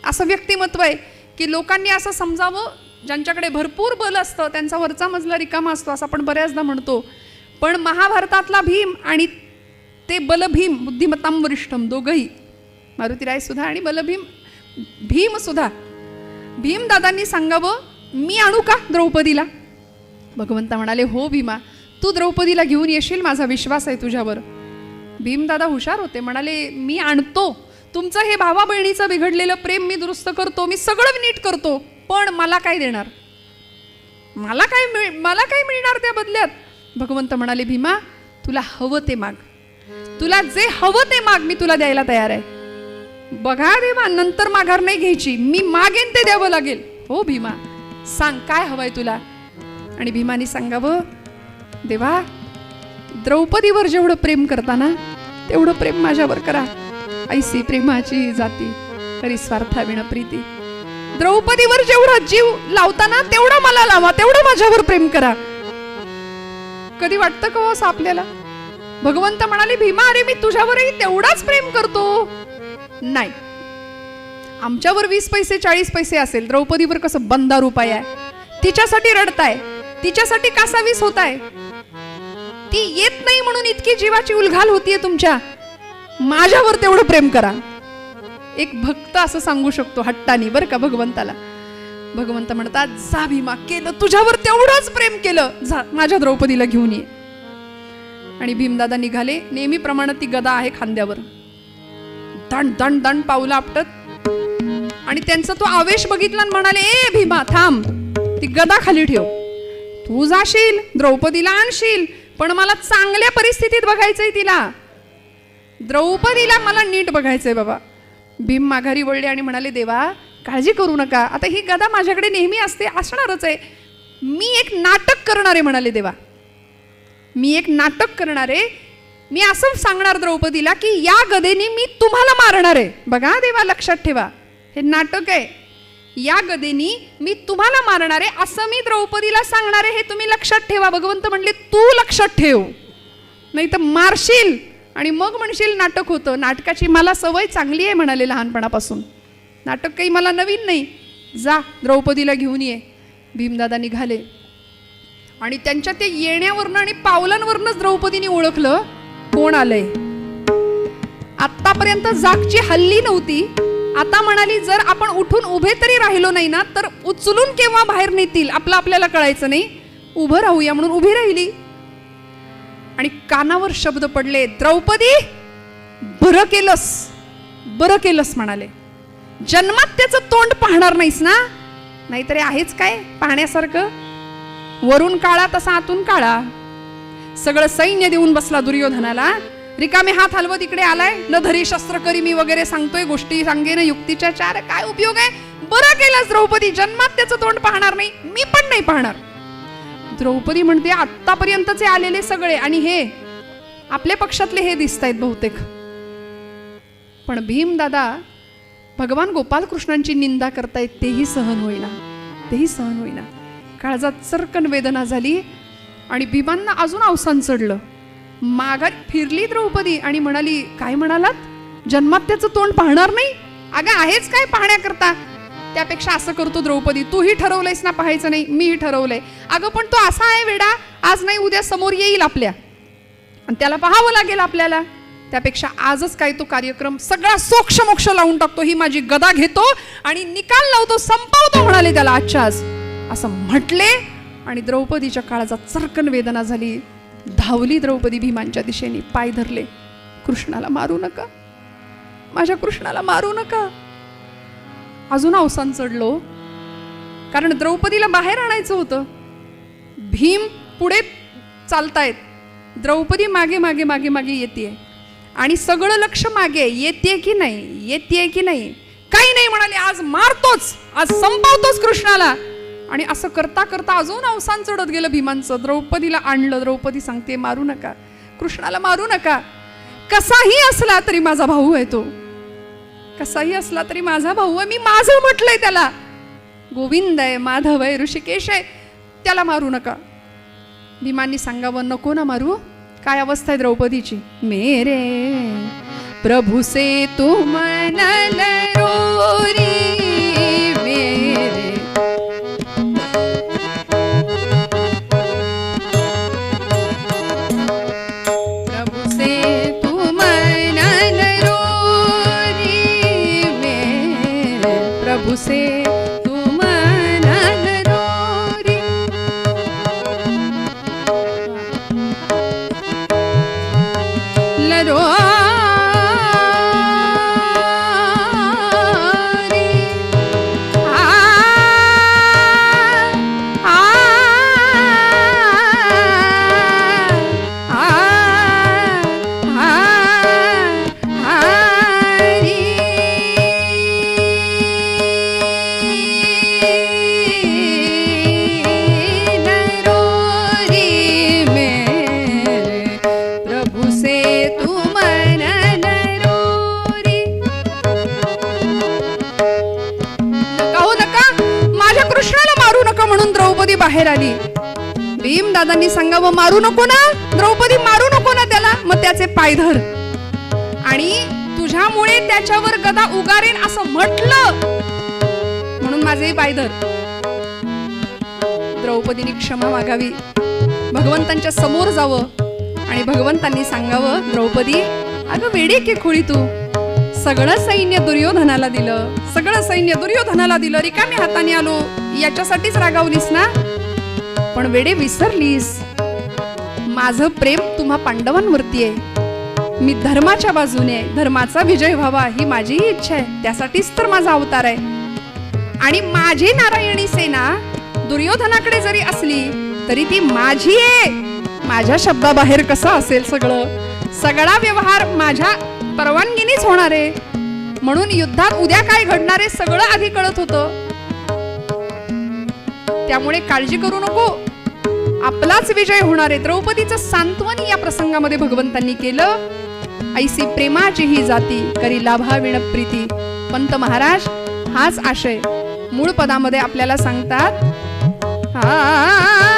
असं व्यक्तिमत्व आहे की लोकांनी असं समजावं, ज्यांच्याकडे भरपूर बल असतं त्यांचा वरचा मजला रिकामा असतो असं आपण बऱ्याचदा म्हणतो. पण महाभारतातला भीम आणि ते बलभीम, बुद्धिमत्ताम वरिष्ठम, दोघंही मारुतीराय सुद्धा आणि बलभीम भीम सुद्धा, भीमदादांनी सांगावं मी आणू का द्रौपदीला? भगवंत म्हणाले हो भीमा, तू द्रौपदीला घेऊन येशील, माझा विश्वास आहे तुझ्यावर. भीमदादा हुशार होते. म्हणाले मी आणतो. तुमचं हे भावा बहिणीचं बिघडलेलं प्रेम मी दुरुस्त करतो, मी सगळं नीट करतो. पण मला काय देणार? मला काय मिळणार त्या बदल्यात? भगवंत म्हणाले भीमा तुला हवं ते माग, तुला जे हवं ते माग, मी तुला द्यायला तयार आहे. बघा भीमा, नंतर माघार नाही घ्यायची, मी मागेन ते द्यावं लागेल. हो भीमा सांग काय हवंय तुला? आणि भीमाने सांगावं देवा द्रौपदीवर जेवढं प्रेम करताना तेवढं प्रेम माझ्यावर करा. ऐसी प्रेमाची जाती तरी स्वार्थाविण प्रीती. द्रौपदीवर जेवढा जीव लावताना तेवढा मला लावा, तेवढं माझ्यावर प्रेम करा. कधी वाटतं का असं आपल्याला? भगवंत म्हणाले भीमा अरे मी तुझ्यावरही तेवढाच प्रेम करतो. नाही, आमच्यावर 20 पैसे 40 पैसे असेल, द्रौपदीवर कसं बंदा रुपये आहे. तिच्यासाठी रडताय, तिच्यासाठी कासावीस होताय. ती येत नाही म्हणून इतकी जीवाची उलघाल होतीये तुमच्या. माझ्यावर तेवढं प्रेम करा. एक भक्त असं सांगू शकतो हट्टानी, बरं का भगवंताला. भगवंत म्हणतात जा भीमा, केलं तुझ्यावर तेवढंच प्रेम केलं, जा माझ्या द्रौपदीला घेऊन ये. आणि भीमदादा निघाले. नेहमीप्रमाणे ती गदा आहे खांद्यावर, दण दण दण पावलं आपटत. आणि त्यांचा तो आवेश बघितला आणि म्हणाले ए भीमा थांब, ती गदा खाली ठेव. तू जाशील, द्रौपदीला आणशील, पण मला चांगल्या परिस्थितीत बघायचंय तिला. द्रौपदीला मला नीट बघायचंय बाबा. भीम माघारी वळले आणि म्हणाले, देवा काळजी करू नका, आता ही गदा माझ्याकडे नेहमी असते, असणारच आहे. मी एक नाटक करणार आहे म्हणाले देवा. मी एक नाटक करणार आहे. मी असं सांगणार द्रौपदीला की या गदेने मी तुम्हाला मारणार आहे. बघा देवा, लक्षात ठेवा, हे नाटक आहे. या गदेनी मी तुम्हाला मारणार आहे असं मी द्रौपदीला सांगणार आहे, हे तुम्ही लक्षात ठेवा. भगवंत म्हणले, तू लक्षात ठेव, नाही तर मारशील आणि मग म्हणशील नाटक होतं. नाटकाची मला सवय चांगली आहे म्हणाले लहानपणापासून. नाटक काही मला नवीन नाही. जा द्रौपदीला घेऊन ये. भीमदादा निघाले आणि त्यांच्या ते येण्यावरनं आणि पावलांवरनंच द्रौपदीने ओळखलं कोण आलंय. आतापर्यंत जागची हल्ली नव्हती. आता म्हणाली, जर आपण उठून उभे तरी राहिलो नाही ना तर उचलून केव्हा बाहेर नेतील आपलं आपल्याला कळायचं नाही. उभं राहूया म्हणून उभी राहिली आणि कानावर शब्द पडले, द्रौपदी बरं केलंस, बरं केलंस म्हणाले. जन्मात त्याचं तोंड पाहणार नाहीस ना, नाहीतरी आहेच काय पाहण्यासारखं. वरून काळा तसा आतून काळा. सगळं सैन्य देऊन बसला दुर्योधनाला. रिकामे हात हलवत इकडे आलाय. न धरी शस्त्र करी मी वगैरे सांगतोय, गोष्टी सांगेन युक्तीच्या चार. काय उपयोग आहे. बरं केलंस द्रौपदी, जन्मात त्याचं तोंड पाहणार नाही, मी पण नाही पाहणार. द्रौपदी म्हणते, आतापर्यंतचे आलेले सगळे आणि हे आपल्या पक्षातले हे दिसत आहेत बहुतेक. पण भीमदादा भगवान गोपालकृष्णांची निंदा करतायत, तेही सहन होईना, तेही सहन होईना. काळजात चरकन वेदना झाली आणि भीमांना अजून अवसान चढलं. माघार फिरली द्रौपदी आणि म्हणाली, काय म्हणालात, जन्मात त्याचं तोंड पाहणार नाही. अगं आहेच काय पाहण्याकरता. त्यापेक्षा असं करतो द्रौपदी, तूही ठरवलंयस ना पाहायचं नाही, मीही ठरवलंय. अगं पण तो असा आहे वेडा, आज नाही उद्या समोर येईल आपल्या आणि त्याला पाहावं लागेल आपल्याला. त्यापेक्षा आजच काय तो कार्यक्रम सगळा सोक्ष मोक्ष लावून टाकतो, ही माझी गदा घेतो आणि निकाल लावतो, संपवतो म्हणाले त्याला आजच्या आज. असं म्हटले आणि द्रौपदीच्या काळजात चरकन वेदना झाली. धावली द्रौपदी भीमांच्या दिशेने, पाय धरले, कृष्णाला मारू नका, माझ्या कृष्णाला मारू नका. अजून अवसान चढलो, कारण द्रौपदीला बाहेर आणायचं होतं. भीम पुढे चालतायत, द्रौपदी मागे मागे मागे मागे येते आणि सगळं लक्ष मागे, येते की नाही, येते की नाही. काही नाही म्हणाले, आज मारतोच, आज संपवतोच कृष्णाला. आणि असं करता करता अजून अवसान चढत गेलं भीमांचं. द्रौपदीला आणलं. द्रौपदी सांगते, मारू नका, कृष्णाला मारू नका. कसाही असला तरी माझा भाऊ आहे तो, कसाही असला तरी माझा भाऊ आहे. मी माझं म्हटलंय त्याला, गोविंद आहे, माधव आहे, ऋषिकेश आहे, त्याला मारू नका. भीमांनी सांगावं, नको ना मारू. काय अवस्था आहे द्रौपदीची. मेरे प्रभु से तू मनल रोरी, मेरे प्रभु से तू मनल रोरी, मेरे प्रभु से तू मनल रोरी. लरो बाहेर आली. भीमदादांनी सांगावं, मारू नको ना द्रौपदी, मारू नको ना त्याला. मग त्याचे पाय धर आणि तुझ्यामुळे त्याच्यावर गदा उगारेन असं म्हटलं म्हणून माझे पाय धर. द्रौपदीने क्षमा मागावी, भगवंतांच्या समोर जावं आणि भगवंतांनी सांगावं, द्रौपदी अगं वेडी की खोळी, तू सगळं सैन्य दुर्योधनाला दिलं, सगळं सैन्य दुर्योधनाला दिलं, रिकाम्या हाताने आलो, याच्यासाठीच रागावलीस ना. पण वेडे विसरलीस, माझं प्रेम तुम्हा पांडवांवरती आहे. मी धर्माच्या बाजूने आहे, धर्माचा विजय व्हावा ही माझी इच्छा आहे, त्यासाठीच तर माझा अवतार आहे. आणि माझी नारायणी सेना दुर्योधनाकडे जरी असली तरी ती माझी आहे. माझ्या शब्दाबाहेर कसं असेल सगळा व्यवहार माझ्या परवानगीनेच होणार आहे. म्हणून युद्धात उद्या काय घडणार आहे सगळं आधी कळत होतं. त्यामुळे काळजी करू नको, आपलाच विजय होणार आहे. द्रौपदीचं सांत्वन या प्रसंगामध्ये भगवंतांनी केलं. ऐसी प्रेमाची ही जाती करी लाभाविण प्रीती. पंत महाराज हाच आशय मूळ पदामध्ये आपल्याला सांगतात. हा